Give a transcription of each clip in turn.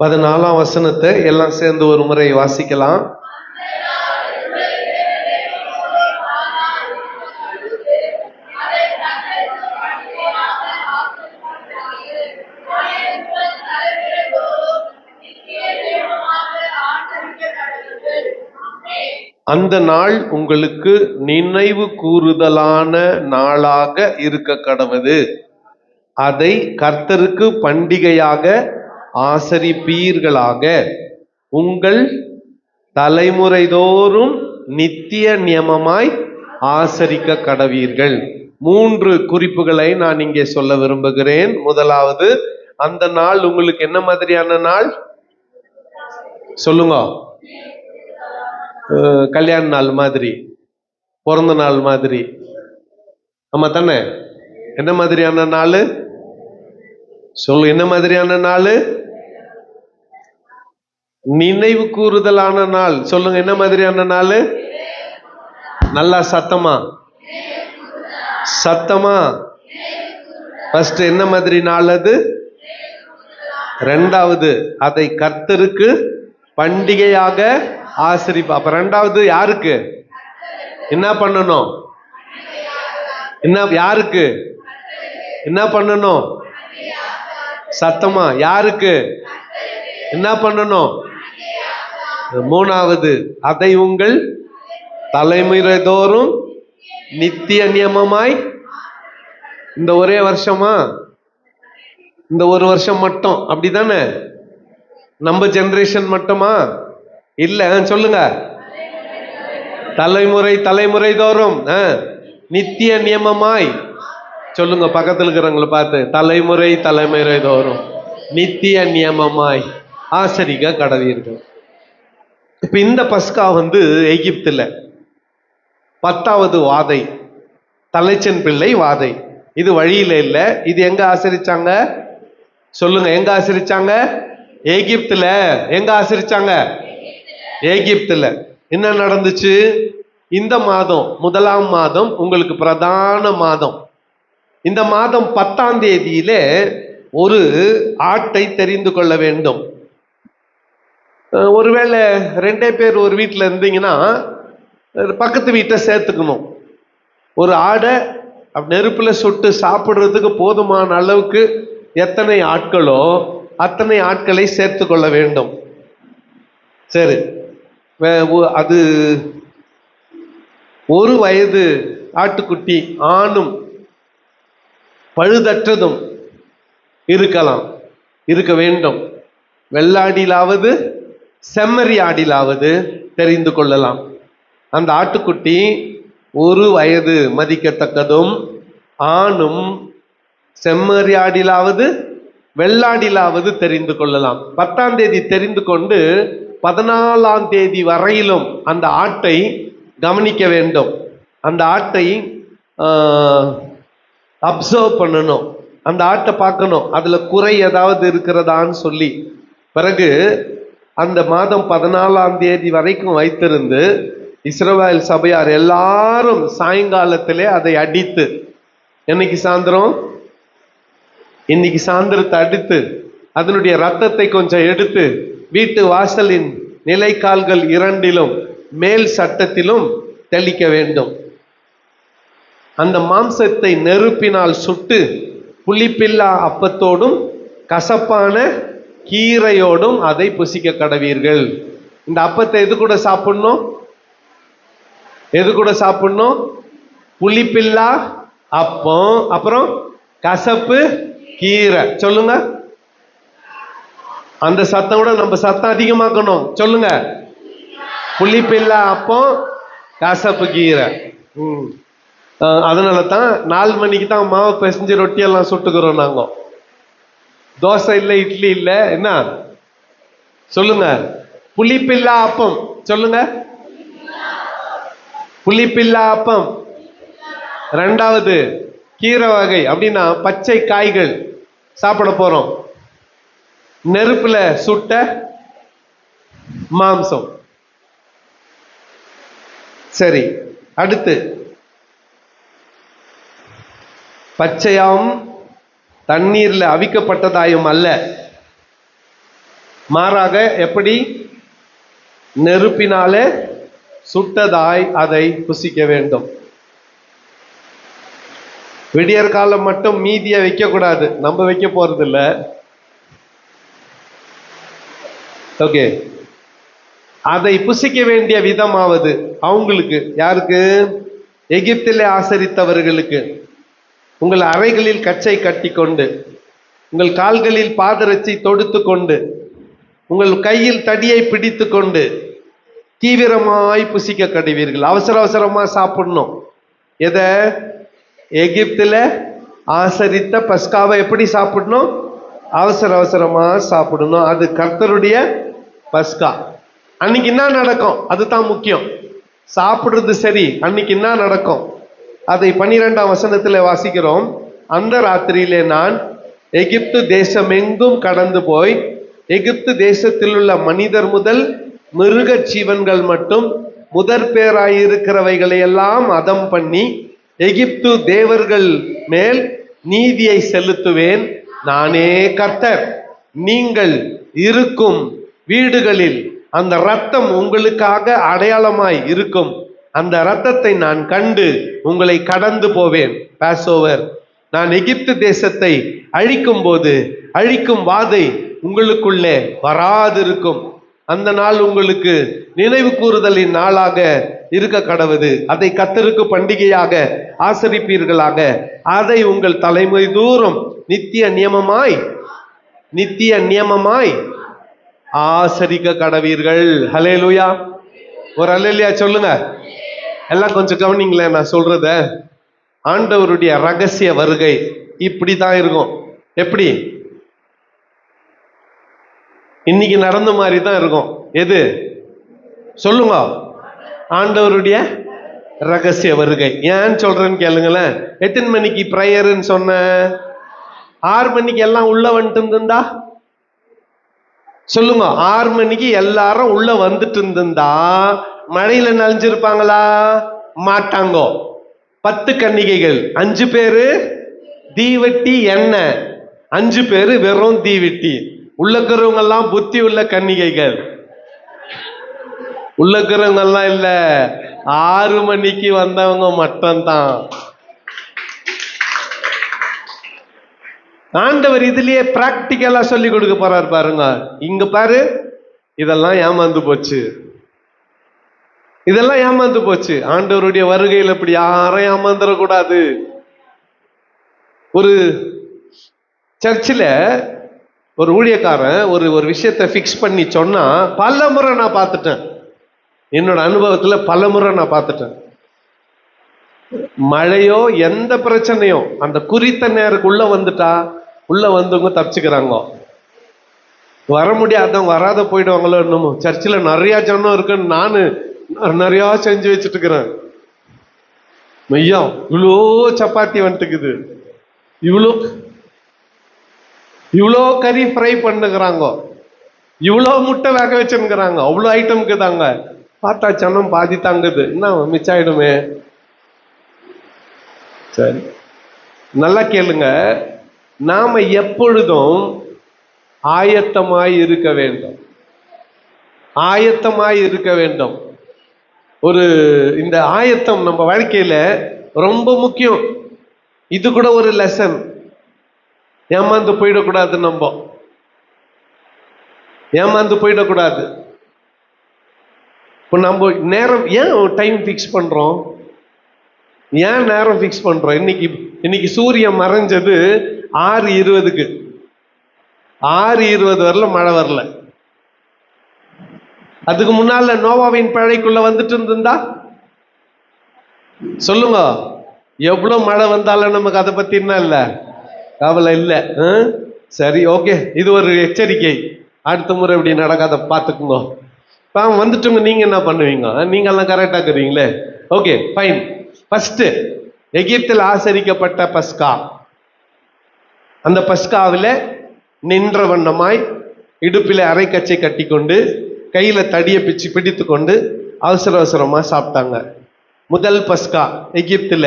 பதினாலாம் வசனத்தை எல்லாம் சேர்ந்து ஒரு முறை வாசிக்கலாம். அந்த நாள் உங்களுக்கு நினைவு கூறுதலான நாளாக இருக்க கடவுது. அதை கர்த்தருக்கு பண்டிகையாக ஆசரிப்பீர்களாக. உங்கள் தலைமுறைதோறும் நித்திய நியமமாய் ஆசரிக்க கடவீர்கள். 3 குறிப்புகளை நான் இங்கே சொல்ல விரும்புகிறேன். முதலாவது, அந்த நாள் உங்களுக்கு என்ன மாதிரியான நாள் சொல்லுங்க? கல்யாண நாள் மாதிரி, பிறந்த நாள் மாதிரி. ஆமா தானே? என்ன மாதிரியான நாள் சொல்லு? என்ன மாதிரியான நாள்? நினைவு கூறுதலான நாள். சொல்லுங்க, என்ன மாதிரியான நாள்? நல்லா சத்தமா சத்தமா. ஃபர்ஸ்ட் என்ன மாதிரி நாள் அது? ரெண்டாவது, அதை கர்த்தருக்கு பண்டிகையாக ஆசரிப்பு. அப்ப ரெண்டாவது யாருக்கு என்ன பண்ணணும்? என்ன யாருக்கு என்ன பண்ணணும்? சத்தமா. யாருக்கு என்ன பண்ணணும்? மூணாவது, அதை உங்கள் தலைமுறைதோறும் நித்திய நியமமாய். இந்த ஒரே வருஷமா? இந்த ஒரு வருஷம் மட்டும் அப்படிதானே? நம்ம ஜெனரேஷன் மட்டுமா? இல்ல, சொல்லுங்க. தலைமுறை தோறும் நித்திய நியமமாய். சொல்லுங்க பக்கத்தில் இருக்கிறவங்களை பார்த்து, தலைமுறை தோறும் நித்திய நியமமாய் ஆசரிக்க கடவீர்கள். இப்ப இந்த பஸ்கா எகிப்துல 10வது வாதை, தலைச்சன் பிள்ளை வாதை. இது வழியில இல்ல. இது எங்க ஆசரிச்சாங்க சொல்லுங்க? எங்க ஆசரிச்சாங்க? எகிப்துல. எங்க ஆசரிச்சாங்க? எகிப்துல. என்ன நடந்துச்சு? இந்த மாதம், முதலாம் மாதம் உங்களுக்கு பிரதான மாதம். இந்த மாதம் 10ஆம் தேதியில ஒரு ஆட்டை தெரிந்து கொள்ள வேண்டும். ஒருவேளை 2 பேர் ஒரு வீட்டில் இருந்தீங்கன்னா பக்கத்து வீட்டை சேர்த்துக்கணும். ஒரு ஆடை நெருப்புல சுட்டு சாப்பிடுறதுக்கு போதுமான அளவுக்கு எத்தனை ஆட்களோ அத்தனை ஆட்களை சேர்த்து கொள்ள வேண்டும். சரி, அது 1 வயது ஆட்டுக்குட்டி, ஆணும் பழுதற்றதும் இருக்க வேண்டும். வெள்ளாடிலாவது செம்மறி ஆடிலாவது தெரிந்து கொள்ளலாம். அந்த ஆட்டுக்குட்டி 1 வயது மதிக்கத்தக்கதும், ஆணும் செம்மறி ஆடிலாவது வெள்ளாடிலாவது தெரிந்து கொள்ளலாம். 10ஆம் தேதி தெரிந்து கொண்டு 14ஆம் தேதி வரையிலும் அந்த ஆட்டை கவனிக்க வேண்டும். அந்த ஆட்டை அப்சர்வ் பண்ணணும். அந்த ஆட்டை பார்க்கணும், அதுல குறை ஏதாவது இருக்கிறதான்னு சொல்லி. பிறகு அந்த மாதம் 14ஆம் தேதி வரைக்கும் வைத்திருந்து இஸ்ரவேல் சபையார் எல்லாரும் சாயங்காலத்திலே அதை அடித்து, இன்னைக்கு சாயந்தரத்தை அடித்து அதனுடைய ரத்தத்தை கொஞ்சம் எடுத்து வீட்டு வாசலின் நிலைக்கால்கள் 2லும் மேல் சட்டத்திலும் தெளிக்க வேண்டும். அந்த மாம்சத்தை நெருப்பினால் சுட்டு புளிப்பில்லா அப்பத்தோடும் கசப்பான கீரையோடும் அதை புசிக்க கடவீர்கள். இந்த அப்பத்தை எது கூட சாப்பிடணும்? புளிப்பில்லா அப்பம், அப்புறம் கசப்பு கீரை. சொல்லுங்க. அந்த சத்தம் கூட நம்ம சத்தம் அதிகமாக்கணும். சொல்லுங்க. புளிப்பில்லா அப்பம், கசப்பு கீரை. அதனால தான் 4 மணிக்கு தான் மாவு பிசைஞ்சு ரொட்டியெல்லாம் சுட்டுக்கிறோம் நாங்க. தோசை இல்லை, இட்லி இல்லை. என்ன சொல்லுங்க? புளிப்பில்லா அப்பம். சொல்லுங்க. புளிப்பில்லா அப்பம். 2வது கீரை வகை, அப்படின்னா பச்சை காய்கள் சாப்பிட போறோம். நெருப்புல சுட்ட மாம்சம். சரி, அடுத்து பச்சையாம் தண்ணீர்ல அவிக்கப்பட்டதாயும் அல்ல, மாறாக எப்படி நெருப்பினாலே சுட்டதாய் அதை புசிக்க வேண்டும். விடியற் காலம் மட்டும் மீதியை வைக்க கூடாது, நம்ம வைக்க போறது இல்ல. ஓகே, அதை புசிக்க வேண்டிய விதமாவது அவங்களுக்கு, யாருக்கு? எகிப்திலே ஆசரித்தவர்களுக்கு. உங்கள் அறைகளில் கச்சை கட்டி கொண்டு, உங்கள் கால்களில் பாதரட்சை தொடுத்து கொண்டு, உங்கள் கையில் தடியை பிடித்து கொண்டு தீவிரமாய் புசிக்க கடுவீர்கள். அவசர அவசரமா சாப்பிடணும். எதை? எகிப்துல ஆசரித்த பஸ்காவை எப்படி சாப்பிடணும்? அவசர அவசரமா சாப்பிடணும். அது கர்த்தருடைய பஸ்கா. அன்னைக்கு என்ன நடக்கும் அதுதான் முக்கியம். சாப்பிடுறது சரி, அன்னைக்கு என்ன நடக்கும் அதை 12ஆம் வசனத்துல வாசிக்கிறோம். அந்த ராத்திரியிலே நான் எகிப்து தேசமெங்கும் கடந்து போய் எகிப்து தேசத்தில் உள்ள மனிதர் முதல் மிருக ஜீவன்கள் மட்டும் முதற் பேராயிருக்கிறவைகளை எல்லாம் அதம் பண்ணி எகிப்து தேவர்கள் மேல் நீதியை செலுத்துவேன். நானே கர்த்தர். நீங்கள் இருக்கும் வீடுகளில் அந்த இரத்தம் உங்களுக்காக அடையாளமாய் இருக்கும். அந்த இரத்தத்தை நான் கண்டு உங்களை கடந்து போவேன். பாஸ்ஓவர். நான் எகிப்து தேசத்தை அழிக்கும் போது அழிக்கும் வாதை உங்களுக்குள்ளே வராதிருக்கும். அந்த நாள் உங்களுக்கு நினைவு கூறுதலின் நாளாக இருக்க கடவுது. அதை கர்த்தருக்கு பண்டிகையாக ஆசரிப்பீர்களாக. அதை உங்கள் தலைமுறை தூரம் நித்திய நியமமாய் ஆசரிக்க கடவீர்கள். ஹல்லேலூயா. ஒரு ஹல்லேலூயா சொல்லுங்க. எல்லாம் கொஞ்சம் கவனிங்களேன் நான் சொல்றத. ஆண்டவருடைய ரகசிய வருகை இப்படிதான் இருக்கும். எப்படி? இன்னைக்கு நடந்த மாதிரி தான் இருக்கும். எது சொல்லுங்க? ஆண்டவருடைய ரகசிய வருகை. ஏன்னு சொல்றேன்னு கேளுங்களேன். எத்தனை மணிக்கு பிரேயர்ன்னு சொன்ன? 6 மணிக்கு எல்லாம் உள்ள வந்துட்டு இருந்தா சொல்லுங்க. 6 மணிக்கு எல்லாரும் உள்ள வந்துட்டு இருந்தா மழையில நனைஞ்சிருப்பாங்களா? மாட்டாங்க. 10 கன்னிகைகள், 5 பேரு தீவெட்டி எண்ணெய், 5 பேரு வெறும் தீவெட்டி. உள்ளக்கிறவங்க எல்லாம் புத்தி உள்ள கன்னிகைகள். உள்ளக்கிறவங்க எல்லாம் இல்ல, 6 மணிக்கு வந்தவங்க மட்டும்தான். ஆண்டவர் இதுலயே பிராக்டிக்கலா சொல்லி கொடுக்க போறாரு பாருங்க. இங்க பாரு, இதெல்லாம் ஏமாந்து போச்சு, இதெல்லாம் ஏமாந்து போச்சு. ஆண்டவருடைய வருகையில் அப்படி யாரும் ஏமாந்துடக்கூடாது. ஒரு சர்ச்சில் ஒரு ஊழியக்காரன் ஒரு விஷயத்தை ஃபிக்ஸ் பண்ணி சொன்னா பல முறை நான் பார்த்துட்டேன். என்னோட அனுபவத்துல பல முறை நான் பார்த்துட்டேன். மழையோ எந்த பிரச்சனையோ அந்த குறித்த நேரத்துக்குள்ள வந்துட்டா உள்ள வந்தவங்க தப்பிச்சுக்கிறாங்க. வர முடியாதவங்க வராத போயிடுவாங்களோ என்னமோ. சர்ச்சில் நிறைய ஜனம் இருக்குன்னு நானு நிறைய செஞ்சு வச்சுட்டு இருக்கிறேன். மையா இவ்வளோ சப்பாத்தி வந்துட்டுக்குது, இவ்வளோ கறி ஃப்ரை பண்ணுகிறாங்க, இவ்வளோ முட்டை வேக வச்சுருக்கிறாங்க, அவ்வளோ ஐட்டமுக்கு தாங்க. பார்த்தா ஜனம் பாதி தாங்குது, என்ன மிச்சாயிடுமே. சரி, நல்லா கேளுங்க. நாம எப்பொழுதும் ஆயத்தமாய் இருக்க வேண்டும், ஆயத்தமாய் இருக்க வேண்டும். இந்த ஆயத்தம் நம்ம வாழ்க்கையில ரொம்ப முக்கியம். இது கூட ஒரு லெசன். ஏமாந்து போயிடக்கூடாது, நம்ம ஏமாந்து போயிடக்கூடாது. இப்போ நம்ம நேரம் ஏன் டைம் ஃபிக்ஸ் பண்றோம்? ஏன் நேரம் ஃபிக்ஸ் பண்றோம்? இன்னைக்கு சூரியன் மறைஞ்சது 6:20க்கு. 6:20 வரல மழை வரல. அதுக்கு முன்னால நோவாவின் பழைக்குள்ள வந்துட்டு இருந்தா சொல்லுங்க, எவ்வளவு மழை வந்தாலும் நமக்கு அதை பத்தி என்ன இல்ல, கவலை இல்லை. சரி, ஓகே, இது ஒரு எச்சரிக்கை. அடுத்த முறை இப்படி நடக்காத பார்த்துக்குங்க. வந்துட்டுங்க, நீங்க என்ன பண்ணுவீங்க? நீங்க எல்லாம் கரெக்டா இருக்கிறீங்களே. Okay, fine. ஃபர்ஸ்ட் எகிப்தில் ஆசரிக்கப்பட்ட பஸ்கா. அந்த பஸ்காவில் நின்ற வண்ணமாய் இடுப்பில அரைக்கச்சை கட்டி கொண்டு கையில தடியை பிடித்து கொண்டு அவசர அவசரமா சாப்பிட்டாங்க. முதல் பஸ்கா எகிப்துல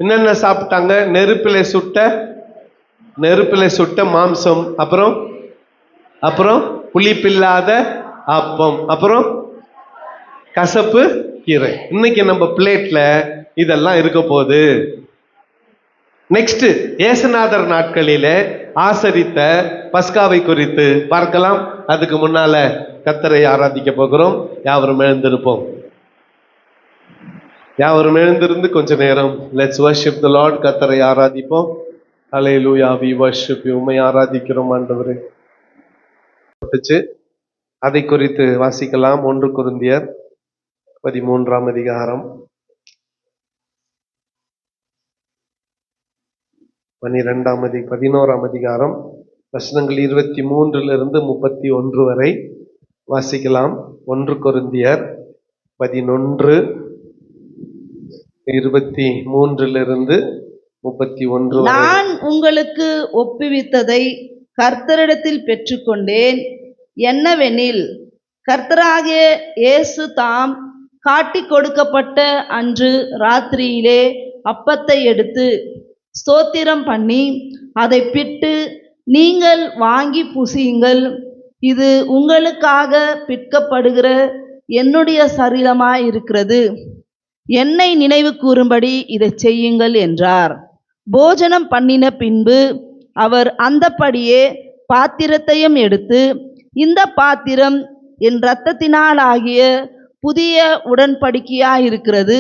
என்னென்ன சாப்பிட்டாங்க? நெருப்பில சுட்ட மாம்சம், அப்புறம் புளிப்பில்லாத அப்பம், அப்புறம் கசப்பு கீரை. இன்னைக்கு நம்ம பிளேட்ல இதெல்லாம் இருக்க போகுது. நெக்ஸ்ட், ஏசுநாதர் நாட்களிலே ஆசரித்த பஸ்காவை குறித்து பார்க்கலாம். அதுக்கு முன்னால கர்த்தரை ஆராதிக்க போகிறோம். யாவரும் எழுந்திருப்போம். யாவரும் எழுந்திருந்து கொஞ்ச நேரம் லெட்ஸ் வர்ஷிப் தி லார்ட். கர்த்தரை ஆராதிப்போம். ஹல்லேலூயா, வி வர்ஷிப் யூ. உம்மை ஆராதிக்கிறோம் ஆண்டவரே. அதை குறித்து வாசிக்கலாம். 1 கொரிந்தியர் 13ஆம் அதிகாரம் 11ஆம் அதிகாரம் வசனங்கள் 23 to 31 வரை வாசிக்கலாம். 1 கொரிந்தியர் 11 23 to 31 வரை. நான் உங்களுக்கு ஒப்புவித்ததை கர்த்தரிடத்தில் பெற்றுக்கொண்டேன். என்னவெனில், கர்த்தராகிய இயேசு தாம் காட்டிக் கொடுக்கப்பட்ட அன்று ராத்திரியிலே அப்பத்தை எடுத்து ஸ்தோத்திரம் பண்ணி அதை பிட்டு, நீங்கள் வாங்கி புசியுங்கள், இது உங்களுக்காக பிற்கப்படுகிற என்னுடைய சரீரமாயிருக்கிறது, என்னை நினைவு கூறும்படி இதை செய்யுங்கள் என்றார். போஜனம் பண்ணின பின்பு அவர் அந்தப்படியே பாத்திரத்தையும் எடுத்து, இந்த பாத்திரம் என் இரத்தத்தினாலாகிய புதிய உடன்படிக்கையாயிருக்கிறது,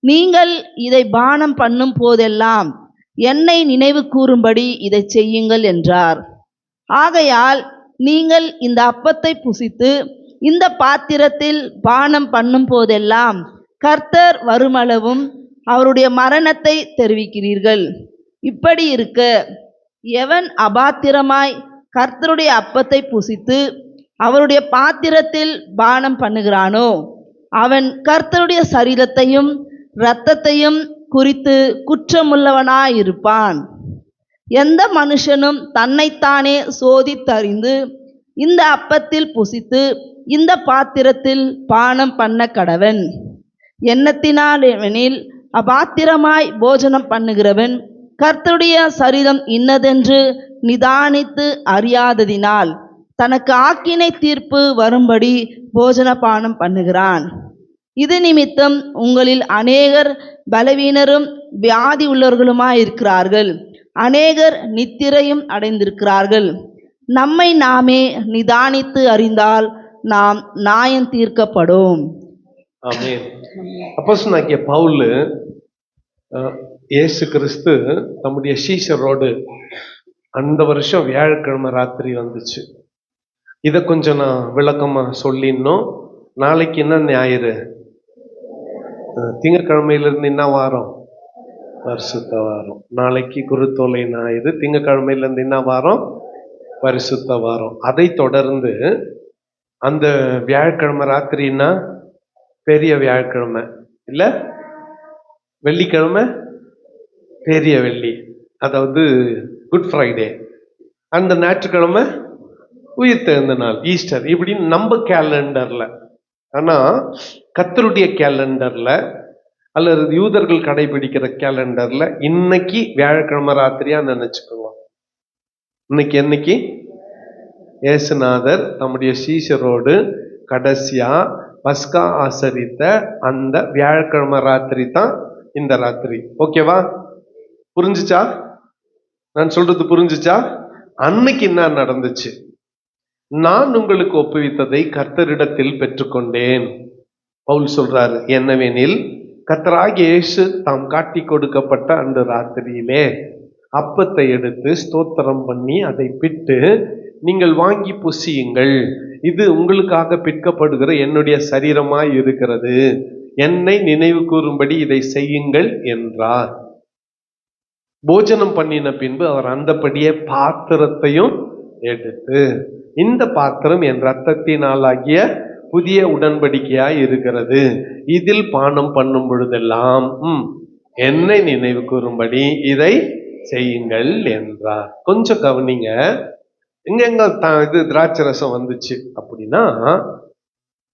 நீங்கள் இதை பானம் பண்ணும் போதெல்லாம் என்னை நினைவு கூறும்படி இதை செய்யுங்கள் என்றார். ஆகையால் நீங்கள் இந்த அப்பத்தை புசித்து இந்த பாத்திரத்தில் பானம் பண்ணும் போதெல்லாம் கர்த்தர் வருமளவும் அவருடைய மரணத்தை தெரிவிக்கிறீர்கள். இப்படி இருக்க, எவன் அபாத்திரமாய் கர்த்தருடைய அப்பத்தை புசித்து அவருடைய பாத்திரத்தில் பானம் பண்ணுகிறானோ, அவன் கர்த்தருடைய சரீரத்தையும் இரத்தத்தையும் குறித்து குற்றமுள்ளவனாயிருப்பான். எந்த மனுஷனும் தன்னைத்தானே சோதித்தறிந்து இந்த அப்பத்தில் புசித்து இந்த பாத்திரத்தில் பானம் பண்ண கடவன். எண்ணத்தினாலெனில், அபாத்திரமாய் போஜனம் பண்ணுகிறவன் கர்த்தருடைய சரீரம் இன்னதென்று நிதானித்து அறியாததினால் தனக்கு ஆக்கினை தீர்ப்பு வரும்படி போஜன பானம் பண்ணுகிறான். இது நிமித்தம் உங்களில் அநேகர் பலவீனரும் வியாதி உள்ளவர்களுமாயிருக்கிறார்கள், அநேகர் நித்திரையும் அடைந்திருக்கிறார்கள். நம்மை நாமே நிதானித்து அறிந்தால் நாம் நியாயம் தீர்க்கப்படும். ஆமென். அப்போஸ்தலனாகிய பவுல் இயேசு கிறிஸ்து தம்முடைய சீஷரோடு அந்த வருஷம் வியாழக்கிழமை ராத்திரி வந்துச்சு. இதை கொஞ்சம் நான் விளக்கமா சொல்லிடணும். நாளைக்கு என்ன ஞாயிறு? திங்கக்கிழமையிலிருந்து என்ன வாரம்? பரிசுத்த வாரம். நாளைக்கு குருத்தோலை ஞாயிறு. திங்கக்கிழமையிலிருந்து என்ன வாரம்? பரிசுத்த வாரம். அதை தொடர்ந்து அந்த வியாழக்கிழமை ராத்திரின்னா பெரிய வியாழக்கிழமை இல்ல, வெள்ளிக்கிழமை பெரிய வெள்ளி, அதாவது குட் ஃப்ரைடே. அந்த ஞாயிற்றுக்கிழமை உயிர்த்தெழுந்த நாள், ஈஸ்டர். இப்படி நம்ம கேலண்டர்ல, ஆனா கர்த்தருடைய கேலண்டர்ல அல்லது யூதர்கள் கடைபிடிக்கிற கேலண்டர்ல இன்னைக்கு வியாழக்கிழமை ராத்திரியா நினைச்சுக்கோங்க. என்னைக்கு இயேசுநாதர் தம்முடைய சீஷரோடு கடைசியா பஸ்கா ஆசரித்த அந்த வியாழக்கிழமை ராத்திரி தான் இந்த ராத்திரி. ஓகேவா? புரிஞ்சுச்சா? நான் சொல்றது புரிஞ்சுச்சா? அன்னைக்கு என்ன நடந்துச்சு? நான் உங்களுக்கு ஒப்புவித்ததை கர்த்தரிடத்தில் பெற்றுக்கொண்டேன். பவுல் சொல்றாரு, என்னவெனில், கர்த்தராகிய இயேசு தாம் காட்டி கொடுக்கப்பட்ட அந்த ராத்திரியிலே அப்பத்தை எடுத்து ஸ்தோத்திரம் பண்ணி அதை பிட்டு, நீங்கள் வாங்கி புசியுங்கள், இது உங்களுக்காக பிற்கப்படுகிற என்னுடைய சரீரமாய் இருக்கிறது, என்னை நினைவு கூறும்படி இதை செய்யுங்கள் என்றார். போஜனம் பண்ணின பின்பு அவர் அந்தபடியே பாத்திரத்தையும் எடுத்து, இந்த பாத்திரம் என் இரத்தத்தினாலாகிய புதிய உடன்படிக்கையாய் இருக்கிறது, இதில் பானம் பண்ணும் பொழுதெல்லாம் என்னை நினைவு கூறும்படி இதை செய்யுங்கள் என்றார். கொஞ்சம் கவனிங்க, எங்க இது திராட்சை ரசம் வந்துச்சு அப்படின்னா,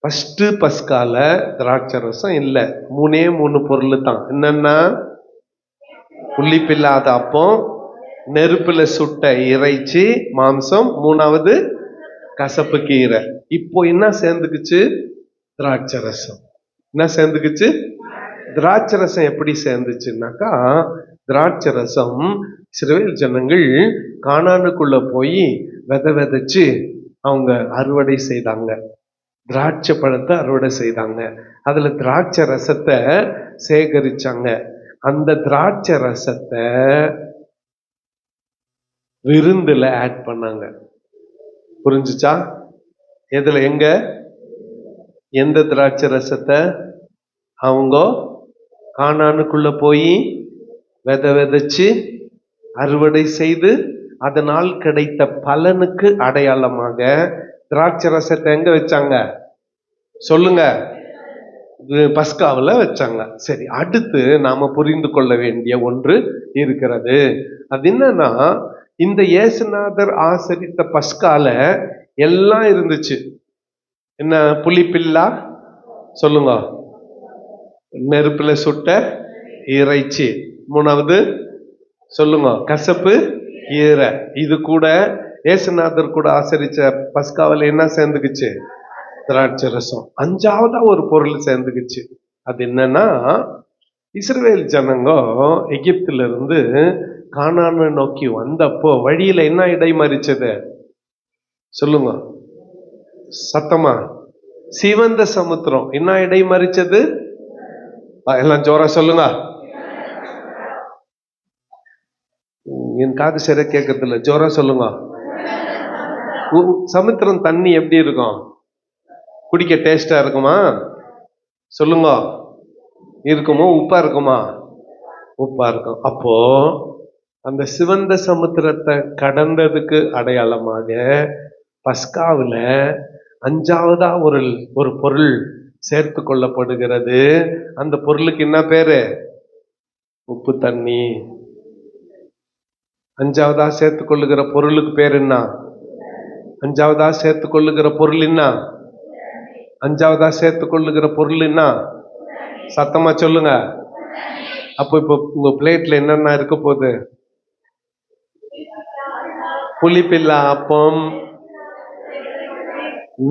ஃபர்ஸ்ட் பஸ்கால திராட்சை ரசம் இல்லை, 3 பொருள் தான். என்னன்னா, புளிப்பில்லாத அப்பம், நெருப்புல சுட்ட இறைச்சி மாம்சம், 3வது கசப்பு கீரை. இப்போ என்ன சேர்ந்துக்குச்சு? திராட்சை ரசம். என்ன சேர்ந்துக்குச்சு? திராட்சை ரசம் எப்படி சேர்ந்துச்சுன்னாக்கா, திராட்சை ரசம் இஸ்ரவேல் ஜனங்கள் கானானுக்குள்ள போய் விதைச்சு அவங்க அறுவடை செய்தாங்க. திராட்சை பழத்தை அறுவடை செய்தாங்க. அதுல திராட்சை ரசத்தை சேகரிச்சாங்க. அந்த திராட்சை ரசத்தை விருந்துல ஆட் பண்ணாங்க. புரிஞ்சுச்சா? எதுல? எந்த திராட்சை ரசத்தை? அவங்க கானானுக்குள்ள போய் விதைச்சு அறுவடை செய்து அதனால் கிடைத்த பலனுக்கு அடையாளமாக திராட்சை ரசத்தை எங்க வச்சாங்க? சொல்லுங்க. பஸ்காவில் வச்சாங்க. சரி, அடுத்து நாம புரிந்து கொள்ள வேண்டிய ஒன்று இருக்கிறது. அது என்னன்னா, இந்த இயேசுநாதர் ஆசரித்த பஸ்கால எல்லாம் இருந்துச்சு. என்ன? புளிப்பில்லா, சொல்லுங்க, நெருப்புல சுட்ட இறைச்சி, 3வது சொல்லுங்க கசப்பு கீரை. இது கூட இயேசுநாதர் கூட ஆசரிச்ச பஸ்காவில் என்ன சேர்ந்துக்குச்சு? திராட்சை ரசம். 5வது ஒரு பொருள் சேர்ந்துக்குச்சு. அது என்னன்னா, இஸ்ரவேல் ஜனங்க எகிப்துல இருந்து கானானை நோக்கி வந்தப்போ வழியில என்ன இடைமறிச்சது? சொல்லுங்க சத்தமா. சிவந்த சமுத்திரம். என்ன இடைமறிச்சது? எல்லாம் ஜோரா சொல்லுங்க. என் காது சரி கேட்கறது இல்ல, ஜோரா சொல்லுங்க. சமுத்திரம் தண்ணி எப்படி இருக்கும்? குடிக்க டேஸ்டா இருக்குமா? சொல்லுங்க. இருக்குமோ? உப்பா இருக்குமா? உப்பா இருக்கும். அப்போ அந்த சிவந்த சமுத்திரத்தை கடந்ததுக்கு அடையாளமாக பஸ்காவுல 5வதா ஒரு பொருள் சேர்த்து கொள்ளப்படுகிறது. அந்த பொருளுக்கு என்ன பேரு? உப்பு தண்ணி. 5வதா சேர்த்து கொள்ளுகிற பொருளுக்கு பேர் என்ன? 5வதா சேர்த்து கொள்ளுகிற பொருள் என்ன? 5வதா சேர்த்து கொள்ளுகிற பொருள் என்ன? சத்தமா சொல்லுங்க. அப்போ இப்போ உங்க பிளேட்ல என்னென்ன இருக்க போகுது? புளிப்பில்லா அப்பம்,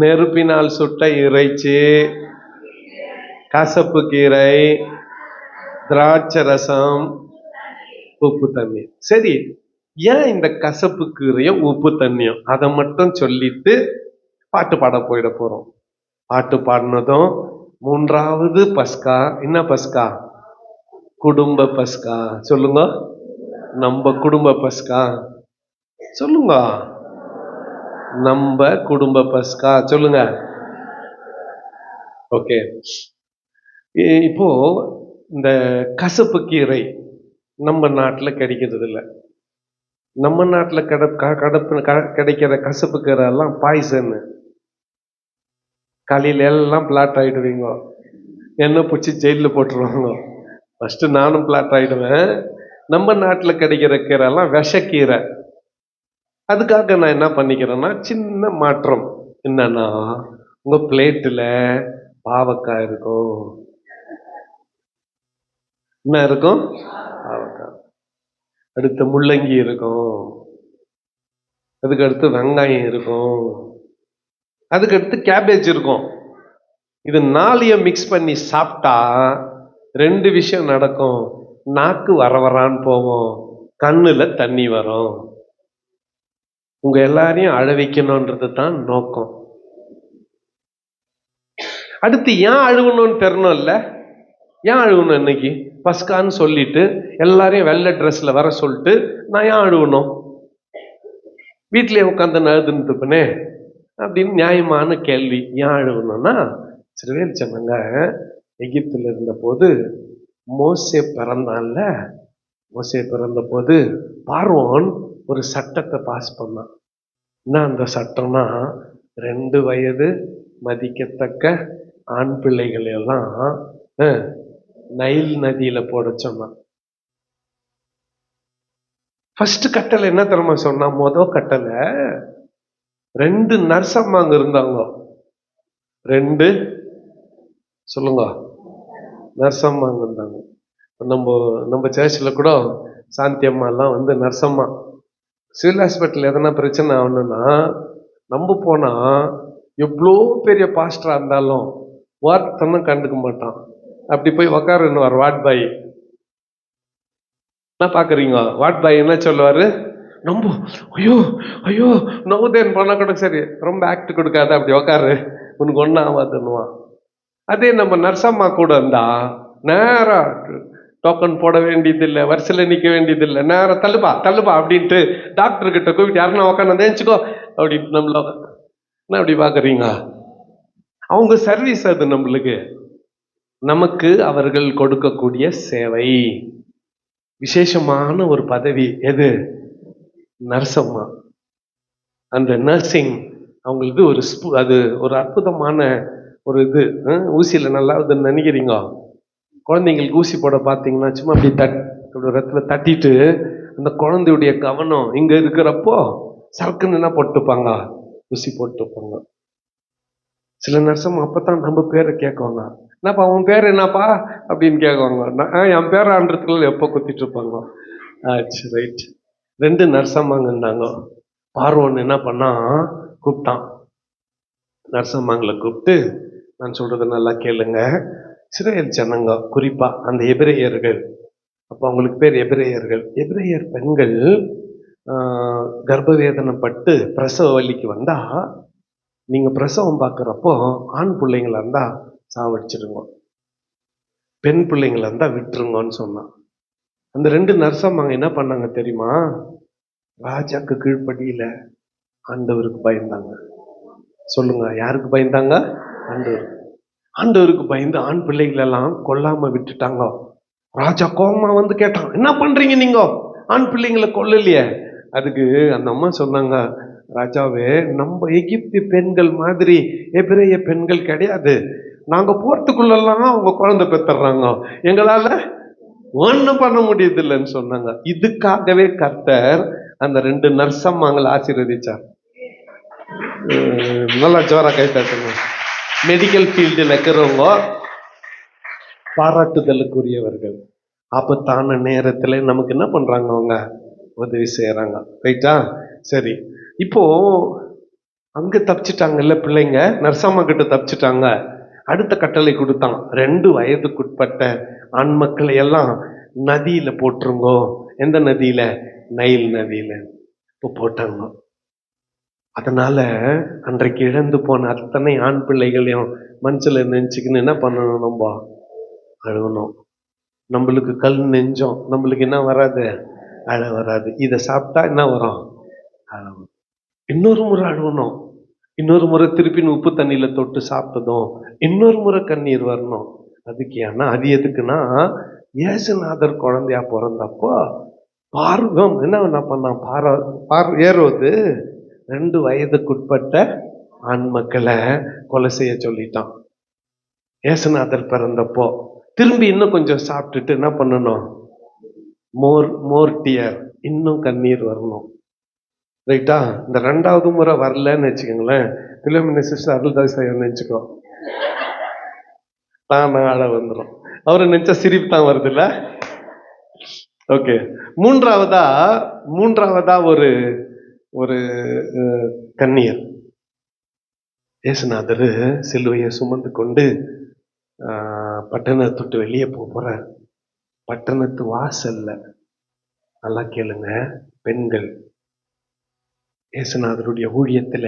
நெருப்பினால் சுட்ட இறைச்சி, கசப்பு கீரை, திராட்சை ரசம், உப்பு தண்ணி. சரி, ஏன் இந்த கசப்பு கீரையும் உப்பு தண்ணியும் அதை மட்டும் சொல்லிட்டு பாட்டு பாட போயிட போறோம். பாட்டு பாடினதும் 3வது பஸ்கா. என்ன பஸ்கா? குடும்ப பஸ்கா. சொல்லுங்க. நம்ம குடும்ப பஸ்கா. சொல்லுங்க. நம்ம குடும்ப பஸ்கா. சொல்லுங்க. ஓகே. இப்போ இந்த கசப்பு கீரை நம்ம நாட்டுல கிடைக்கிறது இல்லை. நம்ம நாட்டுல கிடைக்கிற கசப்பு கீரை எல்லாம் பாய்சன். காலையில எல்லாம் பிளாட் ஆயிடுவீங்க, என்ன பிடிச்சி ஜெயிலில் போட்டுருவாங்க. ஃபர்ஸ்ட் நானும் பிளாட் ஆயிடுவேன். நம்ம நாட்டுல கிடைக்கிற கீரை எல்லாம் விஷக்கீரை. அதுக்காக நான் என்ன பண்ணிக்கிறேன்னா, சின்ன மாற்றம் என்னன்னா, உங்க பிளேட்டுல பாவக்காய் இருக்கும். என்ன இருக்கும்? பாவக்காய். அடுத்து முள்ளங்கி இருக்கும். அதுக்கு அடுத்து வெங்காயம் இருக்கும். அதுக்கு அடுத்து கேபேஜ் இருக்கும். இது 4 மிக்ஸ் பண்ணி சாப்பிட்டா 2 விஷயம் நடக்கும். நாக்கு வரவரான்னு போவோம், கண்ணுல தண்ணி வரும். உங்க எல்லாரையும் அழ வைக்கணும்ன்றது தான் நோக்கம். அடுத்து ஏன் அழுகணும்னு தெரியணும்ல. ஏன் அழுகணும்? இன்னைக்கு பஸ்கான்னு சொல்லிட்டு எல்லாரையும் வெள்ளை ட்ரெஸ்ல வர சொல்லிட்டு நான் ஏன் அழுகணும்? வீட்டிலேயே உட்காந்து அழுதுன்னு இருப்பனே அப்படின்னு நியாயமான கேள்வி. ஏன் அழுகணும்னா, இஸ்ரவேல் ஜனங்க எகிப்துல இருந்த போது மோசே பிறந்தான்ல. மோசே பிறந்த போது பார்வோன் ஒரு சட்டத்தை பாஸ் பண்ணான். என்ன அந்த சட்டம்னா, 2 வயது மதிக்கத்தக்க ஆண் பிள்ளைகளை எல்லாம் நைல் நதியில போட சொன்னான். ஃபர்ஸ்ட் கட்டளை என்ன தெரியுமா சொன்னா? முதல் கட்டளை 2 நர்சம்மாங்க இருந்தாங்க. 2 சொல்லுங்க நர்சம்மாங்க இருந்தாங்க. நம்ம நம்ம சர்ச்சில் கூட சாந்தி அம்மா எல்லாம் வந்து நர்சம்மா. சிவில் ஹாஸ்பிட்டல் எதனா பிரச்சனை ஆகணும்னா நம்ம போனா எவ்வளோ பெரிய பாஸ்டரா இருந்தாலும் வார்த்தைன்னு கண்டுக்க மாட்டான். அப்படி போய் உக்காருன்னுவார் வார்ட் பாய். என்ன பாக்குறீங்க? வார்ட் பாய் என்ன சொல்லுவாரு? நம்ம ஐயோ ஐயோ நோதேன் பண்ணா கூட சரி, ரொம்ப ஆக்ட் கொடுக்காத, அப்படி உக்காரு, உனக்கு ஒன்றும் ஆகாதுன்னுவான். அதே நம்ம நர்சம்மா கூட இருந்தா நேரா டோக்கன் போட வேண்டியதில்லை, வரிசையில் நிற்க வேண்டியதில்லை, நேரம் தள்ளுப்பா தள்ளுப்பா அப்படின்ட்டு டாக்டர் கிட்ட கூப்பிட்டு யாருன்னா உக்காந்து தேய்ச்சிக்கோ அப்படின்னு நம்மள என்ன அப்படி பாக்குறீங்க? அவங்க சர்வீஸ் அது நம்மளுக்கு. நமக்கு அவர்கள் கொடுக்கக்கூடிய சேவை, விசேஷமான ஒரு பதவி. எது? நர்சம்மா. அந்த நர்சிங் அவங்களுக்கு ஒரு அது ஒரு அற்புதமான ஒரு இது. ஊசியில நல்லா நினைக்கிறீங்க, குழந்தைங்களுக்கு ஊசி போட பார்த்தீங்கன்னா சும்மா அப்படி அப்படி ரத்துல தட்டிட்டு அந்த குழந்தையுடைய கவனம் இங்க இருக்கிறப்போ சரக்குன்னு என்ன போட்டுப்பாங்க? ஊசி போட்டுப்பாங்க. சில நர்சம் அப்பதான் நம்ம பேரை கேட்குவாங்க. என்னப்பா உன் பேர் என்னப்பா அப்படின்னு கேட்குவாங்க. என் பேரான்றதுக்குள்ள எப்போ குத்திட்டு இருப்பாங்க. ஆச்சு, ரைட். 2 நர்சம்மாங்க இருந்தாங்க. பார்வோன் என்ன பண்ணா, கூப்பிட்டான் நர்சம்மாங்களை கூப்பிட்டு, நான் சொல்றது நல்லா கேளுங்க, இஸ்ரவேல் ஜனங்க, குறிப்பா அந்த எபிரேயர்கள், அப்ப அவங்களுக்கு பேர் எபிரேயர்கள். எபிரேயர் பெண்கள் கர்ப்பவேதனைப்பட்டு பிரசவ வலிக்கு வந்தா, நீங்க பிரசவம் பார்க்குறப்போ ஆண் பிள்ளைங்களா இருந்தா சாவடிச்சிருங்க, பெண் பிள்ளைங்களா இருந்தா விட்டுருங்கன்னு சொன்னான். அந்த 2 நர்சம்மாங்க என்ன பண்ணாங்க தெரியுமா? ராஜாக்கு கீழ்ப்படியில ஆண்டவருக்கு பயந்தாங்க. சொல்லுங்க, யாருக்கு பயந்தாங்க? ஆண்டவருக்கு. ஆண்டவருக்கு பயந்து ஆண் பிள்ளைகள் எல்லாம் கொல்லாம விட்டுட்டாங்க. ராஜா கோபமா வந்து கேட்டான், என்ன பண்றீங்க நீங்க? ஆண் பிள்ளைங்களை கொல்லலையே. அதுக்கு அந்த அம்மா சொன்னாங்க, ராஜாவே, நம்ம எகிப்து பெண்கள் மாதிரி எபிரேய பெண்கள் கிடையாது. நாங்க போறதுக்குள்ளெல்லாம் அவங்க குழந்தை பெற்றுறாங்க, எங்களால ஒண்ணும் பண்ண முடியுது இல்லைன்னு சொன்னாங்க. இதுக்காகவே கர்த்தர் அந்த 2 நர்சம்மாங்களை ஆசீர்வதிச்சார். நல்லா ஜோரா கை தட்டுங்க. மெடிக்கல் ஃபீல்டில் இருக்கிறவங்க பாராட்டுதலுக்குரியவர்கள். ஆபத்தான நேரத்துல நமக்கு என்ன பண்றாங்க? அவங்க உதவி செய்யறாங்க. ரைட்டா? சரி, இப்போ அங்க தப்பிச்சிட்டாங்கல்ல பிள்ளைங்க, நர்சம்மா கிட்ட தப்பிச்சிட்டாங்க. அடுத்த கட்டளை கொடுத்தான், 2 வயதுக்குட்பட்ட ஆண் மக்களை எல்லாம் நதியில போட்டுருங்கோ. எந்த நதியில? நைல் நதியில. இப்போ போட்டாங்க. அதனால அன்றைக்கு இழந்து போன அத்தனை ஆண் பிள்ளைகளையும் மனசுல நினைச்சுக்கின்னு என்ன பண்ணணும்? நம்ம அழுகணும். நம்மளுக்கு கல் நெஞ்சம், நம்மளுக்கு என்ன வராது? அழ வராது. இதை சாப்பிட்டா என்ன வரும்? அழகும். இன்னொரு முறை அழுகணும், இன்னொரு முறை திருப்பி உப்பு தண்ணியில தொட்டு சாப்பிட்டதும் இன்னொரு முறை கண்ணீர் வரணும். அதுக்கு ஏன்னா அது எதுக்குன்னா, இயேசுநாதர் குழந்தையா பிறந்தப்போ பார்வம் என்ன பண்ணான்? ஏரோது 2 வயதுக்குட்பட்ட ஆண் மக்களை கொலை செய்ய சொல்லிட்டான். இயேசுநாதர் பிறந்தப்போ திரும்பி இன்னும் கொஞ்சம் சாப்பிட்டுட்டு என்ன பண்ணணும்? மோர் டியர், இன்னும் கண்ணீர் வரணும். ரைட்டா? இந்த 2வது முறை வரலன்னு வச்சுக்கோங்களேன், பிலோமினா சிஸ்டர் அருள்தாஸ் நினைச்சுக்கோ, தான் ஆள வந்துடும். அவரை நினைச்சா சிரிப்பு தான் வருது இல்ல? ஓகே. மூன்றாவதா ஒரு ஒரு கண்ணீர். இயேசுநாதர் சிலுவையை சுமந்து கொண்டு பட்டணத்தை விட்டு வெளியே போற பட்டணத்து வாசல்ல, நல்லா கேளுங்க, பெண்கள், இயேசுநாதருடைய ஊழியத்துல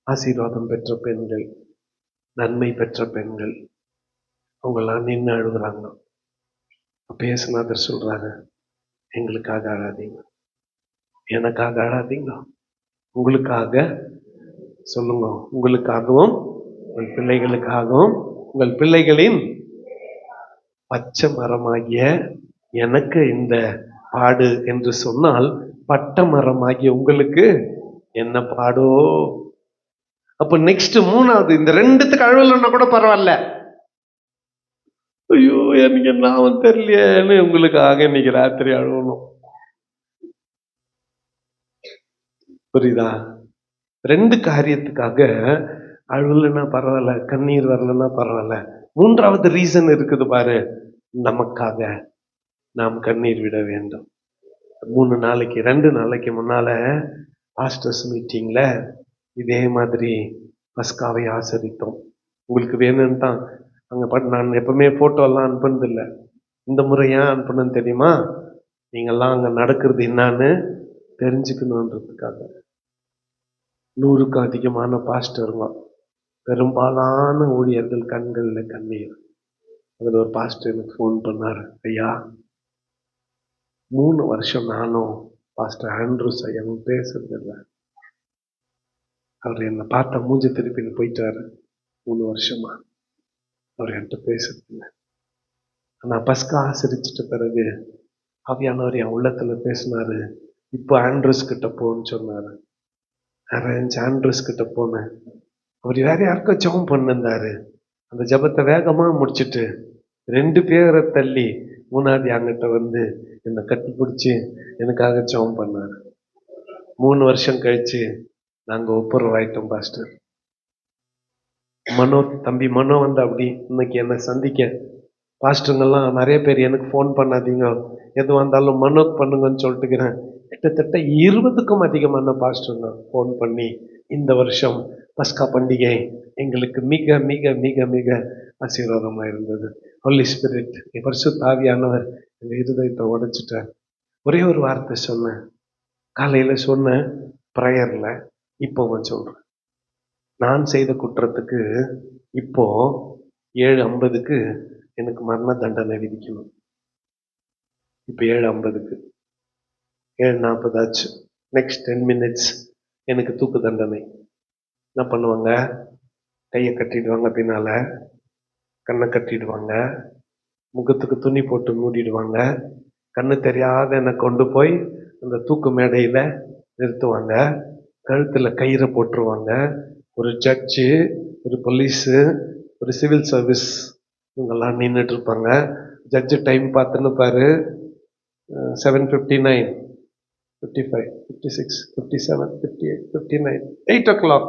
ஆசீர்வாதம் பெற்ற பெண்கள், நன்மை பெற்ற பெண்கள், அவங்கெல்லாம் நின்று அழுகுறாங்க. அப்ப இயேசுநாதர் சொல்றாங்க, எங்களுக்காக அழாதீங்க, எனக்காக அழாதீங்க, உங்களுக்காக சொல்லுங்க, உங்களுக்காகவும் உங்கள் பிள்ளைகளுக்காகவும் உங்கள் பிள்ளைகளின் பச்சை மரமாகிய எனக்கு இந்த பாடு என்று சொன்னால், பட்ட மரமாகிய உங்களுக்கு என்ன பாடோ. அப்ப நெக்ஸ்ட் 3வது, இந்த 2த்துக்கு அழுவலன்னா கூட பரவாயில்ல, ஐயோ எனக்கு என்ன தெரியலையேன்னு உங்களுக்காக இன்னைக்கு ராத்திரி அழுவணும். புரியுதா? 2 காரியத்துக்காக அழுவலைன்னா பரவாயில்ல, கண்ணீர் வரலன்னா பரவாயில்ல. மூன்றாவது ரீசன் இருக்குது பாரு, நமக்காக நாம் கண்ணீர் விட வேண்டும். 2 நாளைக்கு முன்னால பாஸ்டர்ஸ் மீட்டிங்ல இதே மாதிரி பஸ்காவை ஆசரித்தோம். உங்களுக்கு வேணும்னு தான் அங்க நான் எப்பவுமே போட்டோ எல்லாம் அனுப்புனது இல்லை. இந்த முறை ஏன் அனுப்பணும்னு தெரியுமா? நீங்கெல்லாம் அங்க நடக்கிறது என்னன்னு தெரிஞ்சுக்கணுன்றதுக்காக. 100க்கும் அதிகமான பாஸ்டருங்க, பெரும்பாலான ஊழியர்கள் கண்கள்ல கண்ணீர். அதுல ஒரு பாஸ்டர் எனக்கு ஃபோன் பண்ணாரு, ஐயா 3 வருஷம் நானும் பாஸ்டர் ஆண்ட்ரூஸ் ஐயாவும் பேசுறது இல்லை. அவர் என்னை பார்த்தா மூஞ்ச திருப்பி போயிட்டாரு. 3 வருஷமா அவர் என்கிட்ட பேசுறது இல்லை. ஆனா பஸ்கா ஆசரிச்சிட்ட பிறகு ஆவியானவர் என் உள்ளத்துல பேசினாரு. இப்போ ஆண்ட்ரூஸ் கிட்ட போன்னு சொன்னாரு. ஆண்ட்ரூஸ் கிட்ட போனேன். அவர் வேற யாருக்கும் ஜெபம் பண்ணிருந்தாரு. அந்த ஜெபத்தை வேகமா முடிச்சுட்டு 2 பேரை தள்ளி 3வது அங்கிட்ட வந்து என்னை கட்டி பிடிச்சி எனக்காக ஜெபம் பண்ணாரு. 3 வருஷம் கழிச்சு நாங்க ஒப்புரவாயிட்டோம் பாஸ்டர். தம்பி மனோ வந்து அப்படி இன்னைக்கு என்னை சந்திக்க, பாஸ்டருங்கெல்லாம் நிறைய பேர் எனக்கு ஃபோன் பண்ணாதீங்க, எது வந்தாலும் மனோக்கு பண்ணுங்கன்னு சொல்லிட்டுக்கிறேன். கிட்டத்தட்ட 20க்கும் அதிகமான பாஸ்டருங்க ஃபோன் பண்ணி இந்த வருஷம் பஸ்கா பண்டிகை எங்களுக்கு மிக மிக மிக மிக ஆசீர்வாதமா இருந்தது. ஹோலி ஸ்பிரிட், பரிசுத்த ஆவியானவர் எங்க இருதயத்தை உடைச்சிட்டார். ஒரே ஒரு வார்த்தை சொன்னேன், காலையில சொன்னேன் ப்ரேயர்ல, இப்போ சொல்றேன். நான் செய்த குற்றத்துக்கு இப்போ 7:50க்கு எனக்கு மரண தண்டனை விதிக்கணும். இப்ப 7:50க்கு 7:40 ஆச்சு. நெக்ஸ்ட் 10 மினிட்ஸ் எனக்கு தூக்கு தண்டனை. என்ன பண்ணுவாங்க? கையை கட்டிடுவாங்க, பின்னால கண்ணை கட்டிடுவாங்க, முகத்துக்கு துணி போட்டு மூடிடுவாங்க, கண்ணு தெரியாத என்னை கொண்டு போய் அந்த தூக்கு மேடையில நிறுத்துவாங்க, கழுத்துல கயிறை போட்டுருவாங்க. ஒரு ஜட்ஜு, ஒரு போலீஸு, ஒரு சிவில் சர்வீஸ் இவங்கெல்லாம் நின்றுட்டு இருப்பாங்க. ஜட்ஜு டைம் பார்த்துன்னு பாரு, 7:59, 55, 56, 57, 58, 59, 8 o'clock.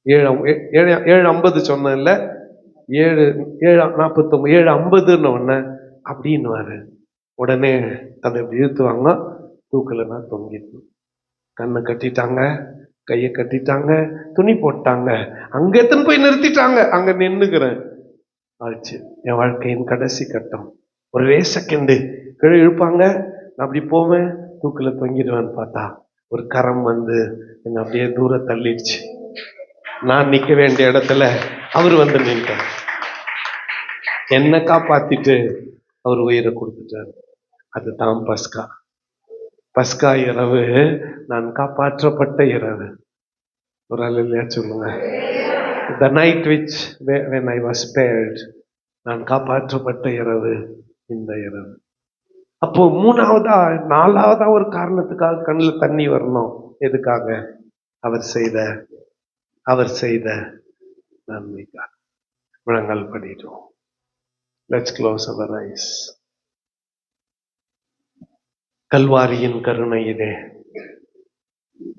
7:50 சொன்னேன்ல, 7:49, 7:50 உடனே அப்படின்னுவாரு. உடனே அதை இழுத்துவாங்க, தூக்கலன்னா தொங்கிட்டு. கண்ணை கட்டிட்டாங்க, கையை கட்டிட்டாங்க, துணி போட்டாங்க, அங்க எத்தனை போய் நிறுத்திட்டாங்க. அங்க நின்னுக்கிறேன். ஆச்சு என் வாழ்க்கையின் கடைசி கட்டம். ஒரே செகண்டு கீழே இழுப்பாங்க, நான் அப்படி போவேன், தூக்கில தொங்கிடுவேன்னு பார்த்தா ஒரு கரம் வந்து என்ன அப்படியே தூரம் தள்ளிடுச்சு. நான் நிக்க வேண்டிய இடத்துல அவர் வந்து நின்றார். என்ன காப்பாத்திட்டு அவர் உயிரை கொடுத்துட்டார். அதுதான் பஸ்கா. பஸ்கா இரவு நான் காப்பாற்றப்பட்ட இரவு. ஒரு ஆள் இல்லையா சொல்லுங்க? The night which when I was spared, நான் காப்பாற்றப்பட்ட இரவு இந்த இரவு. அப்போ 3வதா 4வதா ஒரு காரணத்துக்காக கண்ணில் தண்ணி வரணும். எதுக்காக? அவர் செய்த நன்மைக்காக. முழங்கால் படிடுவோம். Let's close our eyes. கல்வாரியின் கருணை இதே.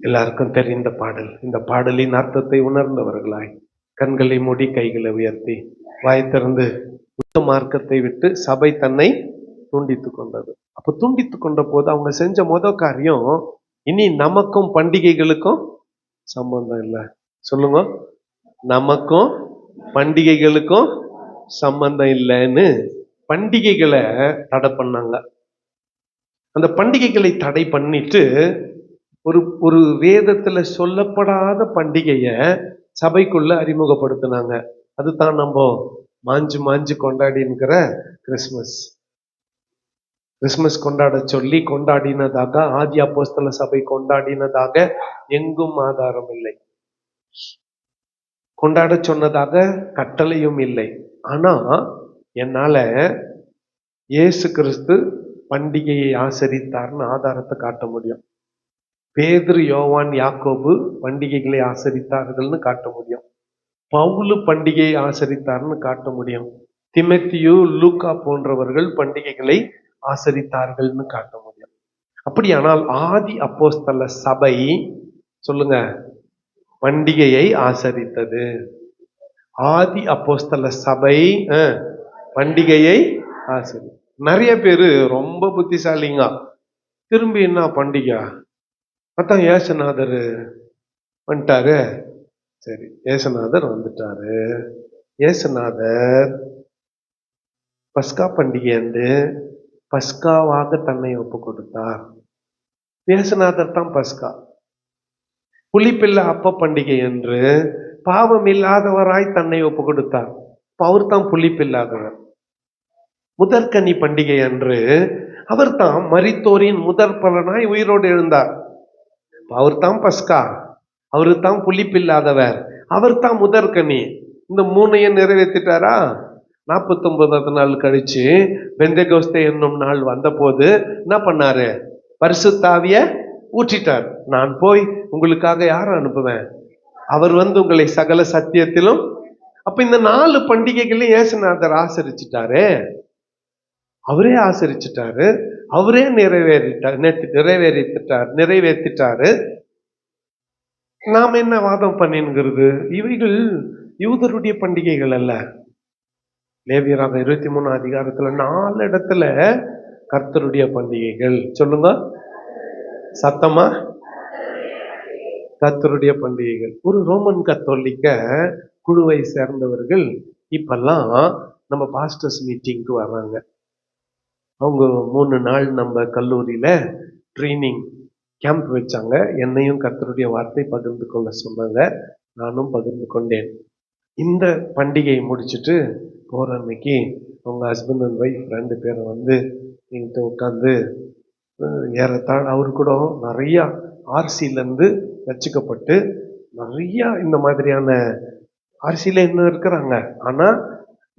எல்லாருக்கும் தெரிந்த பாடல். இந்த பாடலின் அர்த்தத்தை உணர்ந்தவர்களாய் கண்களை மூடி கைகளை உயர்த்தி வாய் திறந்து, புத்த மார்க்கத்தை விட்டு சபை தன்னை துண்டித்து கொண்டது. அப்ப துண்டித்து கொண்ட போது அவங்க செஞ்ச முதல் காரியம், இனி நமக்கும் பண்டிகைகளுக்கும் சம்பந்தம் இல்லை. சொல்லுங்க, நமக்கும் பண்டிகைகளுக்கும் சம்பந்தம் இல்லைன்னு பண்டிகைகளை தடை பண்ணாங்க. அந்த பண்டிகைகளை தடை பண்ணிட்டு ஒரு வேதத்துல சொல்லப்படாத பண்டிகைய சபைக்குள்ள அறிமுகப்படுத்தினாங்க. அதுதான் நம்ம மாஞ்சு கொண்டாடிங்கிற கிறிஸ்மஸ். கிறிஸ்மஸ் கொண்டாட சொல்லி கொண்டாடினதாக ஆதி அப்போஸ்தல சபை கொண்டாடினதாக எங்கும் ஆதாரம் இல்லை. கொண்டாட சொன்னதாக கட்டளையும் இல்லை. ஆனா என்னால இயேசு கிறிஸ்து பண்டிகையை ஆசரித்தார்னு ஆதாரத்தை காட்ட முடியும். பேதுரு, யோவான், யாக்கோபு பண்டிகைகளை ஆசரித்தார்கள்னு காட்ட முடியும். பவுலு பண்டிகையை ஆசரித்தார்னு காட்ட முடியும். திமோத்தேயு, லூக்கா போன்றவர்கள் பண்டிகைகளை ஆசரித்தார்கள்னு காட்ட முடியும். அப்படியானால் ஆதி அப்போஸ்தல சபை, சொல்லுங்க, பண்டிகையை ஆசரித்தது. ஆதி அப்போஸ்தல சபை பண்டிகையை ஆசரி. நிறைய பேரு ரொம்ப புத்திசாலிங்க. திரும்பி என்ன பண்டிகை? அதான் ஏசுநாதர் வந்துட்டாரு. சரி, ஏசுநாதர் வந்துட்டாரு. ஏசுநாதர் பஸ்கா பண்டிகை அன்று பஸ்காவாக தன்னை ஒப்பு கொடுத்தார். ஏசுநாதர் தான் பஸ்கா. புளிப்பில்ல அப்ப பண்டிகை என்று பாவம் இல்லாதவராய் தன்னை ஒப்பு கொடுத்தார். அவர் தான் புளிப்பில்லாதவர். முதற்கனி பண்டிகை அன்று அவர் தான் மரித்தோரின் முதற் பலனாய் உயிரோடு எழுந்தார். அவர் தான் பஸ்கா, அவரு தான் புளிப்பில்லாதவர், அவர் தான் முதற்கனி. இந்த மூணையும் நிறைவேற்றிட்டாரா? 49வது நாள் கழிச்சு பெந்தெகோஸ்தே என்னும் நாள் வந்த போது என்ன பண்ணாரு? பரிசுத்த ஆவியை ஊற்றிட்டார். நான் போய் உங்களுக்காக யாரை அனுப்புவேன்? அவர் உங்களை சகல சத்தியத்திலும். அப்ப இந்த 4 பண்டிகைகளையும் இயேசுநாதர் ஆசரிச்சிட்டாரு. அவரே ஆசரிச்சிட்டாரு, அவரே நிறைவேற்றிட்டாரு. நாம் என்ன வாதம் பண்ணிங்கிறது? இவைகள் யூதருடைய பண்டிகைகள் அல்ல. லேவியராக 23 அதிகாரத்துல 4 இடத்துல கர்த்தருடைய பண்டிகைகள். சொல்லுங்க சத்தமா, கர்த்தருடைய பண்டிகைகள். ஒரு ரோமன் கத்தோலிக்க குழுவை சேர்ந்தவர்கள் இப்பெல்லாம் நம்ம பாஸ்டர்ஸ் மீட்டிங்க்கு வர்றாங்க. அவங்க 3 நாள் நம்ம கல்லூரியில ட்ரைனிங் கேம்ப் வச்சாங்க. என்னையும் கர்த்தருடைய வார்த்தை பகிர்ந்து கொள்ள சொன்னாங்க. நானும் பகிர்ந்து கொண்டேன். இந்த பண்டிகையை முடிச்சுட்டு போற அன்னைக்கு அவங்க ஹஸ்பண்ட் அண்ட் ஒய்ஃப் 2 பேரும் என்கிட்ட உட்காந்து ஏறத்தாழ அவரு கூட நிறைய ஆர்சியிலேருந்து ரட்சிக்கப்பட்டு நிறைய இந்த மாதிரியான ஆர்சியில இன்னும் இருக்கிறாங்க. ஆனா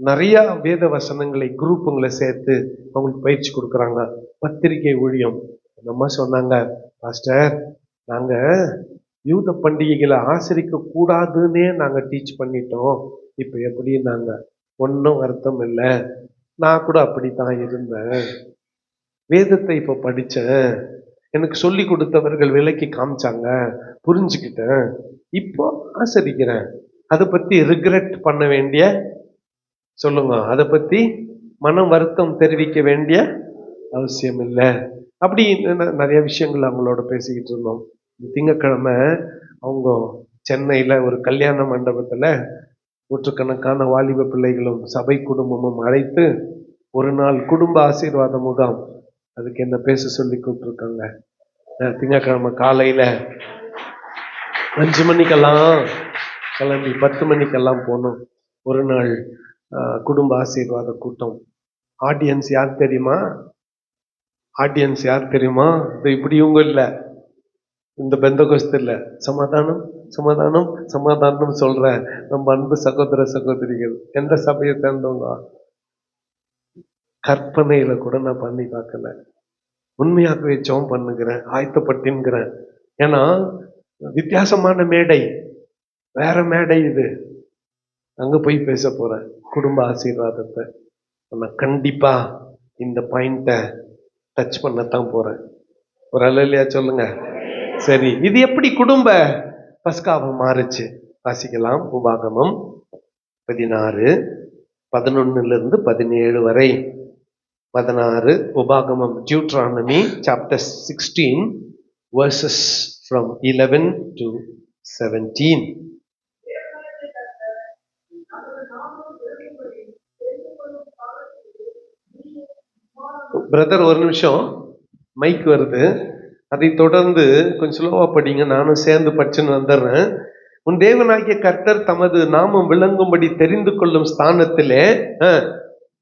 நிறைய வேத வசனங்களை குரூப்புங்களை சேர்த்து அவங்களுக்கு பயிற்சி கொடுக்குறாங்க. பத்திரிகை ஊழியம். அந்த அம்மா சொன்னாங்க, பாஸ்டர் நாங்க யூத பண்டிகைகளை ஆசரிக்க கூடாதுன்னே நாங்க டீச் பண்ணிட்டோம். இப்ப எப்படி? நாங்க ஒன்றும் அர்த்தம் இல்லை. நான் கூட அப்படித்தான் இருந்தேன். வேதத்தை இப்ப படிச்சேன், எனக்கு சொல்லி கொடுத்தவர்கள் விலக்கி காமிச்சாங்க, புரிஞ்சுக்கிட்டேன், இப்போ ஆசரிக்கிறேன். அதை பத்தி ரிக்ரெட் பண்ண வேண்டிய, சொல்லுங்க, அதை பத்தி மனம் வருத்தம் தெரிவிக்க வேண்டிய அவசியம் இல்லை. அப்படி நிறைய விஷயங்கள் அவங்களோட பேசிக்கிட்டு இருந்தோம். திங்கட்கிழமை அவங்க சென்னையில ஒரு கல்யாண மண்டபத்துல நூற்றுக்கணக்கான வாலிப பிள்ளைகளும் சபை குடும்பமும் அழைத்து ஒரு நாள் குடும்ப ஆசீர்வாத முகாம், அதுக்கு என்ன பேச சொல்லி கூப்பிட்டுருக்காங்க. திங்கட்கிழமை காலையில 5 மணிக்கெல்லாம் கிளம்பி 10 மணிக்கெல்லாம் போனோம். ஒரு நாள் குடும்ப ஆசீர்வாத கூட்டம். ஆடியன்ஸ் யார் தெரியுமா? ஆடியன்ஸ் யார் தெரியுமா? இப்படி இவங்க இல்லை, இந்த பெந்தகோஸ்து இல்லை, சமாதானம் சமாதானம் சமாதானம் சொல்ற நம்ம அன்பு சகோதர சகோதரிகள். எந்த சபையை சேர்ந்தவங்க? கற்பனையில கூட நான் பண்ணி பார்க்கல. உண்மையாகவே ஜெபம் பண்ணுகிறேன், ஆயத்தப்பட்டின்கிறேன். ஏன்னா வித்தியாசமான மேடை, வேற மேடை இது. அங்க போய் பேச போறேன் குடும்ப ஆசீர்வாதத்தை. நான் கண்டிப்பா இந்த பாயிண்ட டச் பண்ணத்தான் போறேன். ஒரு அல்லையா சொல்லுங்க. சரி, இது எப்படி குடும்ப பஸ்காவை மாறுச்சு? வாசிக்கலாம். உபாகமம் 16 11 17 வரை. 16 உபாகமம், Deuteronomy chapter 16 verses from 11 to 17. Brother ஒரு நிமிஷம், மைக் வருது, அதை தொடர்ந்து கொஞ்சம் ஸ்லோவா படிங்க, நானும் சேர்ந்து படிச்சுன்னு வந்துடுறேன். உன் தேவனாகிய கர்த்தர் தமது நாமம் விளங்கும்படி தெரிந்து கொள்ளும் ஸ்தானத்திலே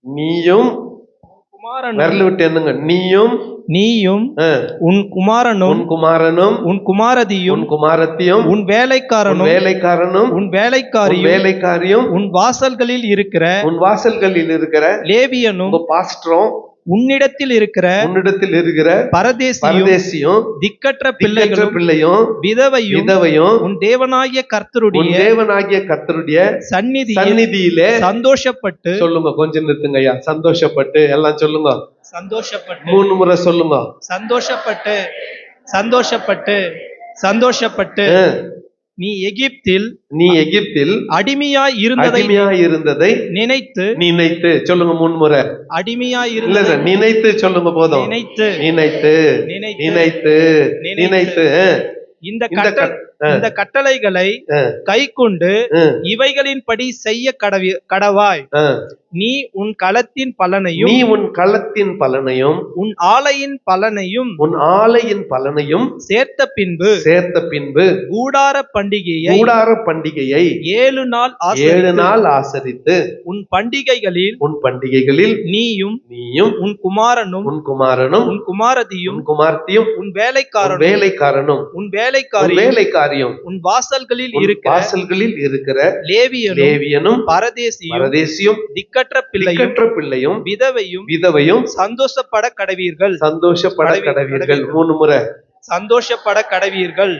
நீயும் விரல் விட்டு என்னங்க, நீயும் உன் குமாரனும் உன் குமாரத்தியும் உன் வேலைக்காரனும் உன் வேலைக்காரியும் உன் வாசல்களில் இருக்கிற லேவியனும் பாஸ்டரும் உன்னிடத்தில் இருக்கிற பரதேசியும் திக்கற்ற பிள்ளையும் விதவையும் உன் தேவனாகிய கர்த்தருடைய சந்நிதியிலே சந்தோஷப்பட்டு. சொல்லுங்க, கொஞ்சம் நிறுத்துங்க ஐயா. சந்தோஷப்பட்டு, எல்லாம் சொல்லுங்க. சந்தோஷப்பட்டு 3 முறை சொல்லுங்க. சந்தோஷப்பட்டு நீ எகிப்தில் நீ எகிப்தில் அடிமையாய் இருந்ததை அடிமையாய் இருந்ததை நினைத்து நினைத்து. சொல்லுங்க 3 முறை. அடிமையாய் இல்ல இருந்ததை இல்ல, நினைத்து சொல்லுங்க போதும். நினைத்து நினைத்து நினைத்து நினைத்து நினைத்து இந்த இந்த இந்த கட்டளைகளை கைக்கொண்டு இவைகளின்படி செய்ய கடவாய். நீ உன் களத்தின் பலனையும் நீ உன் களத்தின் பலனையும் உன் ஆலையின் பலனையும் உன் ஆலையின் பலனையும் சேர்த்த பின்பு கூடார பண்டிகையை 7 நாள் ஆசரித்து உன் பண்டிகைகளில் நீயும் உன் குமாரனும் உன் குமாரத்தியும் உன் வேலைக்காரனும் உன் வேலைக்காரியும் உன் வாசல்களில் இருக்கிற லேவியனும் பரதேசியும் திக்கற்ற பிள்ளையும் விதவையும் சந்தோஷப்பட கடவீர்கள். 3 முறை. சந்தோஷப்பட கடவீர்கள்.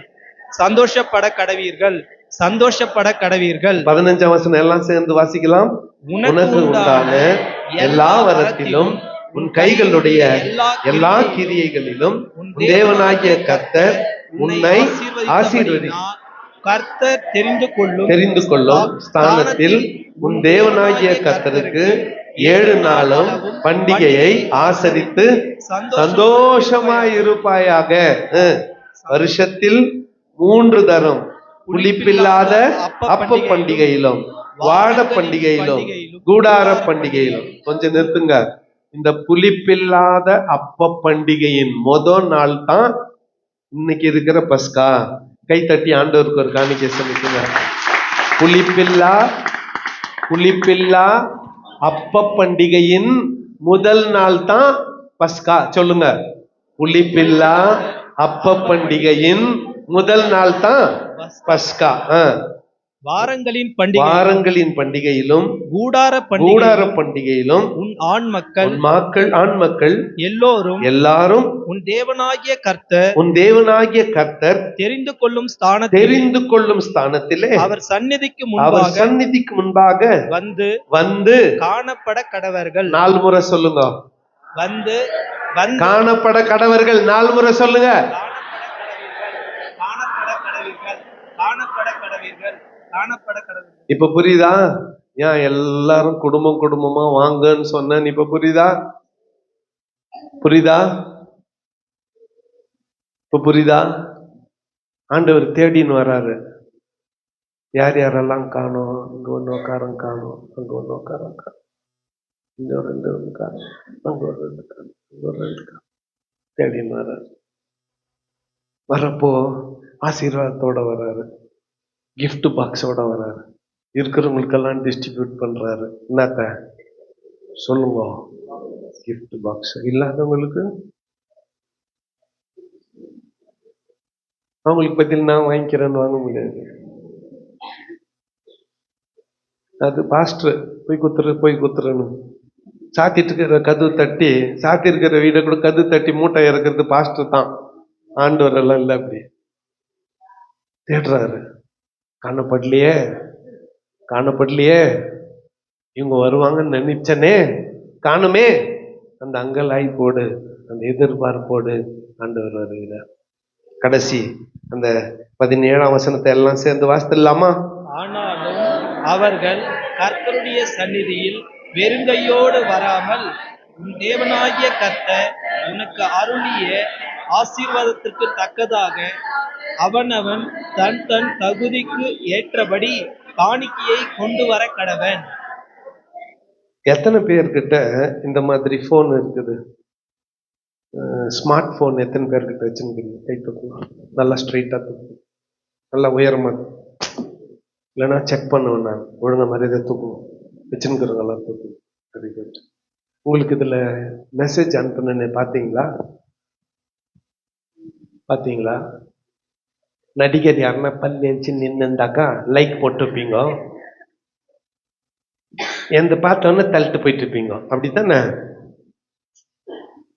15ஆம் வசனம் எல்லாம் சேர்ந்து வாசிக்கலாம். உனக்கு உண்டான எல்லா வரத்திலும் உன் கைகளுடைய எல்லா கிரியைகளிலும் தேவனாகிய கர்த்தர் உன்னை ஆசீர்வதிப்பார். கர்த்தர் தெரிந்து கொள்ளும் ஸ்தானத்தில் உன் தேவனாகிய கர்த்தருக்கு 7 நாளும் பண்டிகையை ஆசரித்து சந்தோஷமாய் இருப்பாயாக. வருஷத்தில் 3 தரம் புளிப்பில்லாத அப்ப பண்டிகையிலும் வாழ பண்டிகையிலும் கூடார பண்டிகையிலும். கொஞ்சம் நிறுத்துங்க. இந்த புளிப்பில்லாத அப்ப பண்டிகையின் முதல் நாள் தான் இன்னைக்கு இருக்கிற பஸ்கா. கை தட்டி ஆண்டவருக்கு ஒரு காணிக்கை செலுத்துங்க. புளிப்பில்லா அப்ப பண்டிகையின் முதல் நாள் தான் பஸ்கா. சொல்லுங்க. புளிப்பில்லா அப்ப பண்டிகையின் முதல் நாள் தான் பஸ்கா. வாரங்களின் பண்டிகையிலும் கூடார பண்டிகையிலும் உன் ஆண் மக்கள் எல்லாரும் உன் தேவனாகிய கர்த்தர் தெரிந்து கொள்ளும் ஸ்தானத்திலே அவர் சந்நிதிக்கு முன்பாக வந்து காணப்பட கடவர்கள். 4 முறை சொல்லுங்க. வந்து காணப்பட கடவர்கள். 4 முறை சொல்லுங்க. இப்ப புரியுதா? ஏன் எல்லாரும் குடும்பமா வாங்கன்னு சொன்ன? இப்ப புரியுதா? ஆண்டவர் தேடின்னு வர்றாரு. யாரெல்லாம் காணோம்? இங்க 1 உட்காரம் காணோம், அங்க 1 உட்காரம் காணோம், இங்க 2 காணோம், அங்க 2 காணோம், இங்க 2 காணோம். தேடின்னு வர்றாரு. வரப்போ ஆசீர்வாதத்தோட வர்றாரு. கிஃப்ட் பாக்ஸோட வர்றாரு. இருக்கிறவங்களுக்கெல்லாம் டிஸ்ட்ரிபியூட் பண்றாரு. என்னத்த சொல்லுங்க? Gift box. இல்லாதவங்களுக்கு அவங்களுக்கு பத்தி நான் வாங்கிக்கிறேன்னு வாங்க முடியாது. அது பாஸ்டர் போய் குத்துறன்னு சாத்திட்டு இருக்கிற கதவு தட்டி, சாத்தி இருக்கிற வீடை கூட கதவு தட்டி மூட்டை இறக்குறது பாஸ்டர் தான். ஆண்டவர் எல்லாம் இல்லை. அப்படி தேடுறாரு. காணப்படலையே, இவங்க வருவாங்கன்னு நினைச்சனே, காணுமே. அந்த அங்கலாய் போடு, அந்த எதிர்பார்ப்போடு ஆண்டவர் வருகிறார். கடைசி அந்த 17ஆம் வசனத்தை எல்லாம் சேர்ந்து வாசித்துடலாமா? ஆனாலும் அவர்கள் கர்த்தருடைய சந்நிதியில் வெறுங்கையோடு வராமல் உன் தேவனாகிய கர்த்தர் உனக்கு அருளிய ஆசீர்வாதத்திற்கு தக்கதாக அவனவன் தன் தகுதிக்கு ஏற்றபடி காணிக்கையை கொண்டு வர கடவன். எத்தனை பேர்கிட்ட இந்த மாதிரி போன் இருக்குது? ஸ்மார்ட் போன் எத்தனை பேர்கிட்ட வச்சுருக்கீங்க? கை தூக்கணும். நல்லா ஸ்ட்ரைட்டா தூக்கணும், நல்லா உயரமா. இல்லைன்னா செக் பண்ணுவேன் நான். ஒழுங்க மரியாதை தூக்கணும். வச்சுருக்கிறவங்களாம் தூக்கணும். Very good. உங்களுக்கு இதுல மெசேஜ் அனுப்புனேன்னு பாத்தீங்களா? நடிகர் யாருன்னா பல்லேச்சு நின்னுந்தாக்கா லைக் போட்டுருப்பீங்க. எந்த பார்த்தோன்னு தள்ளிட்டு போயிட்டு இருப்பீங்க. அப்படித்தானே?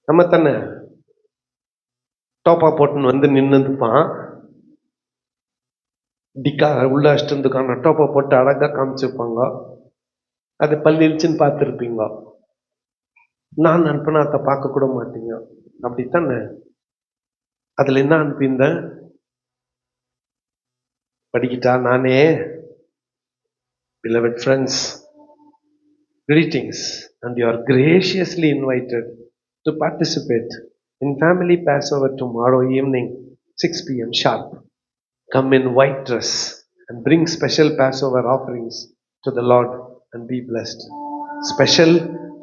நம்ம தானே டோப்பா போட்டுன்னு வந்து நின்னுப்பான். டிக்கா உள்ள அஷ்டந்துக்கான டோப்பா போட்டு அழகா காமிச்சிருப்பாங்க. அது பல்லிருச்சுன்னு பார்த்துருப்பீங்க. நான் அனுப்பினா அதை பார்க்க கூட மாட்டீங்க. அப்படித்தானே? அதுல என்ன அனுப்பியிருந்தேன்? படிக்கிட்டா நானே. Beloved friends, greetings, and you are graciously invited to participate in family Passover tomorrow evening, 6 p.m. sharp. Come in white dress and bring special Passover offerings to the Lord and be blessed. Special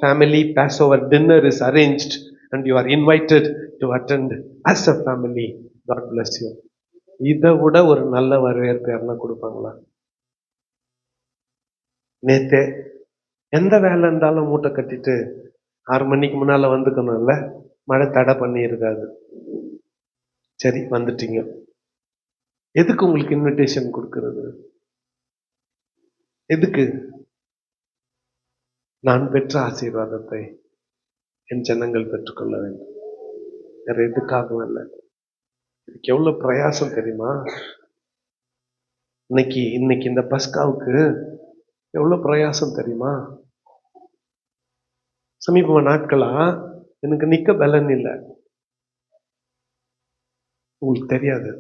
family Passover dinner is arranged and you are invited to attend as a family. God bless you. இதை விட ஒரு நல்ல வரவேற்பு யாருன்னா கொடுப்பாங்களா? நேத்தே எந்த வேலை இருந்தாலும் மூட்டை கட்டிட்டு 6 மணிக்கு முன்னால வந்துக்கணும்ல, மழை தடை பண்ணி இருக்காது. சரி வந்துட்டீங்க. எதுக்கு உங்களுக்கு இன்விடேஷன் கொடுக்கிறது? எதுக்கு? நான் பெற்ற ஆசீர்வாதத்தை என் ஜனங்கள் பெற்றுக்கொள்ள வேண்டும். வேற எதுக்காகவும் இல்லை. இதுக்கு எவ்வளவு பிரயாசம் தெரியுமா? இன்னைக்கு இந்த பஸ்காவுக்கு எவ்வளவு பிரயாசம் தெரியுமா? சமீப நாட்களா எனக்கு நிக்க பலன் இல்லை. உங்களுக்கு தெரியாது,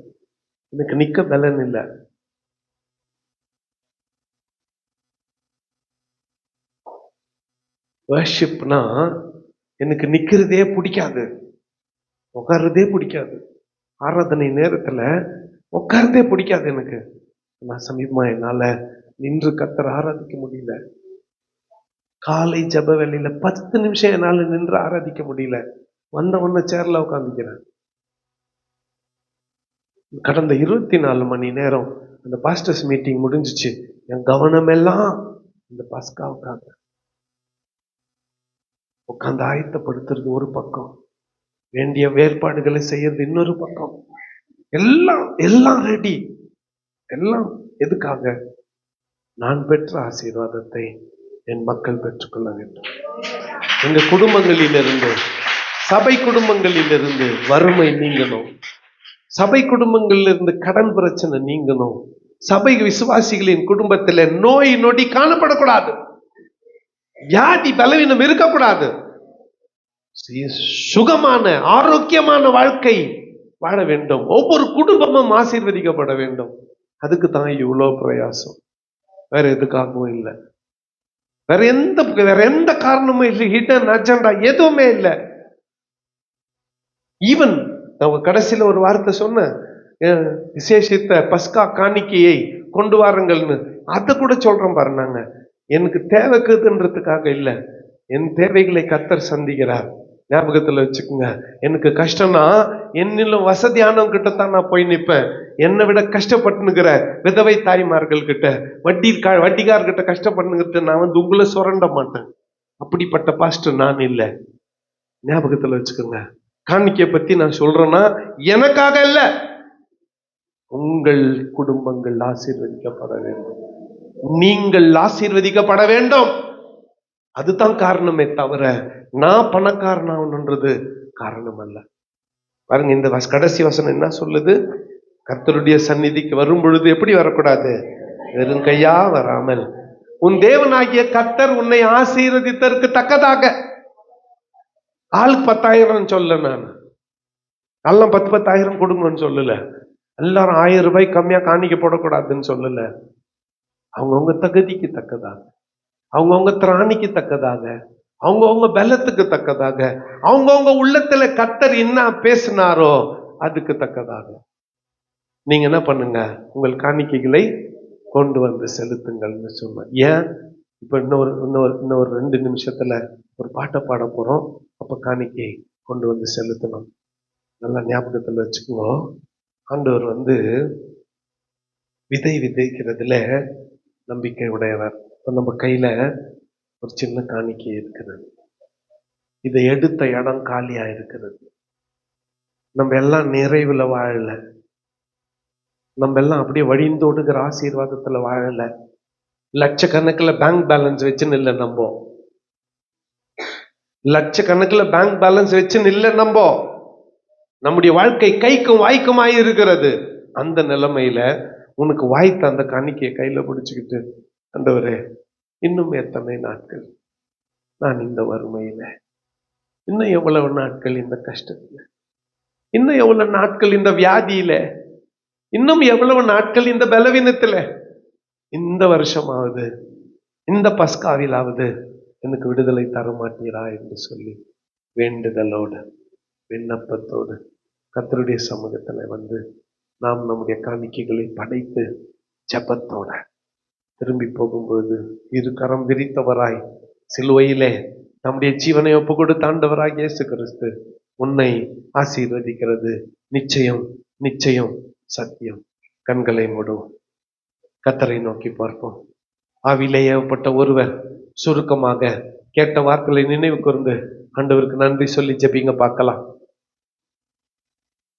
எனக்கு நிக்க பலன் இல்லை. வர்ஷிப்னா எனக்கு நிக்கிறதே பிடிக்காது, உட்கார்றதே பிடிக்காது. ஆராதனை நேரத்துல உட்கார்றதே பிடிக்காது எனக்கு. நான் சமீபமா என்னால நின்று கர்த்தரை ஆராதிக்க முடியல. காலை ஜப வேளையில 10 நிமிஷம் என்னால நின்று ஆராதிக்க முடியல. வந்த உடனே சேர்ல உட்காந்துக்கிறேன். கடந்த 24 மணி நேரம் அந்த பாஸ்டர்ஸ் மீட்டிங் முடிஞ்சிச்சு. என் கவனம் எல்லாம் இந்த பஸ்காவுக்காக. உட்காந்து ஆயத்தப்படுத்துறது ஒரு பக்கம், வேண்டிய வேறுபாடுகளை செய்யறது இன்னொரு பக்கம். எல்லாம் ரெடி. எல்லாம் எதுக்காக? நான் பெற்ற ஆசீர்வாதத்தை என் மக்கள் பெற்றுக்கொள்ள வேண்டும். எங்க குடும்பங்களிலிருந்து, சபை குடும்பங்களிலிருந்து வறுமை நீங்கணும். சபை குடும்பங்களிலிருந்து கடன் பிரச்சனை நீங்கணும். சபை விசுவாசிகளின் குடும்பத்தில் நோய் நொடி காணப்படக்கூடாது, வியாதி பலவீனம் இருக்கக்கூடாது. சுகமான ஆரோக்கியமான வாழ்க்கை வாழ வேண்டும். ஒவ்வொரு குடும்பமும் ஆசீர்வதிக்கப்பட வேண்டும். அதுக்கு தான் இவ்வளோ பிரயாசம். வேற எதுக்காகவும் இல்லை. வேற எந்த காரணமும் இல்லை. ஹிடன் அஜெண்டா எதுவுமே இல்லை. ஈவன் நான் கடைசியில ஒரு வார்த்தை சொன்னேன், விசேஷித்த பஸ்கா காணிக்கையை கொண்டு வாருங்கள்னு. அதை கூட சொல்றோம் பாருங்க. எனக்கு தேவைக்குதுன்றதுக்காக இல்லை, என் தேவைகளை கர்த்தர் சந்திக்கிறார். ஞாபகத்துல வச்சுக்கோங்க. எனக்கு கஷ்டம்னா என்னிலும் வசதியானவங்க கிட்ட தான் நான் போய் நிற்பேன். என்னை விட கஷ்டப்பட்டுனுக்கிற விதவை தாய்மார்கள் கிட்ட, வட்டிக்கார்கிட்ட கஷ்டப்பட்டுனுக்கிட்ட நான் உங்களை சுரண்ட மாட்டேன். அப்படிப்பட்ட பாஸ்டர் நான் இல்லை. ஞாபகத்துல வச்சுக்கோங்க. காணிக்கைய பத்தி நான் சொல்றேன்னா எனக்காக இல்ல, உங்கள் குடும்பங்கள் ஆசீர்வதிக்கப்பட வேண்டும், நீங்கள் ஆசீர்வதிக்கப்பட வேண்டும். அதுதான் காரணமே தவிர நான் பணக்காரனாகணுன்றது காரணம் அல்ல. பாருங்க, இந்த கடைசி வசனம் என்ன சொல்லுது? கர்த்தருடைய சந்நிதிக்கு வரும் பொழுது எப்படி வரக்கூடாது? வெறும் கையா வராமல் உன் தேவனாகிய கர்த்தர் உன்னை ஆசீர்வதித்ததற்கு தக்கதாக. ஆளுக்கு 10,000 சொல்ல, நான் எல்லாம் 10,000 கொடுங்கன்னு சொல்லல. எல்லாரும் 1000 ரூபாய் கம்மியா காணிக்க போடக்கூடாதுன்னு சொல்லல. அவங்கவுங்க தகுதிக்கு தக்கதாக, அவங்கவுங்க திராணிக்கு தக்கதாக, அவங்கவுங்க பலத்துக்கு தக்கதாக, அவங்கவுங்க உள்ளத்துல கர்த்தர் என்ன பேசினாரோ அதுக்கு தக்கதாக நீங்க என்ன பண்ணுங்க? உங்கள் காணிக்கைகளை கொண்டு வந்து செலுத்துங்கள்னு சொன்னேன். ஏன்? இப்ப இன்னொரு 2 நிமிஷத்துல ஒரு பாட்டை பாட போறோம். அப்ப காணிக்கை கொண்டு வந்து செலுத்தணும். நல்லா ஞாபகத்துல வச்சுக்கோ. ஆண்டவர் விதை விதைக்கிறதுல நம்பிக்கை உடையவர். இப்ப நம்ம கையில ஒரு சின்ன காணிக்கை இருக்கிறது. இதை எடுத்த இடம் காலியா இருக்கிறது. நம்ம எல்லாம் நிறைவுல வாழல, நம்ம எல்லாம் அப்படியே வழிந்தோடுகிற ஆசீர்வாதத்துல வாழல. லட்சக்கணக்கில் பேங்க் பேலன்ஸ் வச்சுன்னு இல்லை நம்ம, லட்சக்கணக்கில் பேங்க் பேலன்ஸ் வச்சுன்னு இல்லை நம்ம. நம்முடைய வாழ்க்கை கைக்கும் வாய்க்குமாய் இருக்கிறது. அந்த நிலைமையில உனக்கு வாய்த்த அந்த காணிக்கையை கையில பிடிச்சுக்கிட்டு, ஆண்டவரே இன்னும் எத்தனை நாட்கள் நான் இந்த வறுமையில, இன்னும் எவ்வளவு நாட்கள் இந்த கஷ்டத்துல, இன்னும் எவ்வளவு நாட்கள் இந்த வியாதியில, இன்னும் எவ்வளவு நாட்கள் இந்த பலவீனத்துல? இந்த வருஷமாவது, இந்த பஸ்காவிலாவது எனக்கு விடுதலை தர மாட்டீரா என்று சொல்லி வேண்டுதலோடு விண்ணப்பத்தோடு கர்த்தருடைய சமூகத்துல வந்து நாம் நம்முடைய காணிக்கைகளை படைத்து ஜெபத்தோட திரும்பி போகும்போது இரு கரம் விரித்தவராய் சிலுவையிலே நம்முடைய ஜீவனை ஒப்பு கொடுத்த ஆண்டவராய் இயேசு கிறிஸ்து உன்னை ஆசீர்வதிக்கிறது நிச்சயம், நிச்சயம், சத்தியம். கண்களை மூடுவோம், கர்த்தரை நோக்கி பார்ப்போம். ஆவிலே ஏவப்பட்ட ஒருவர் சுருக்கமாக கேட்ட வார்த்தைகளை நினைவு கூர்ந்து ஆண்டவருக்கு நன்றி சொல்லி ஜெபிங்க பார்க்கலாம்.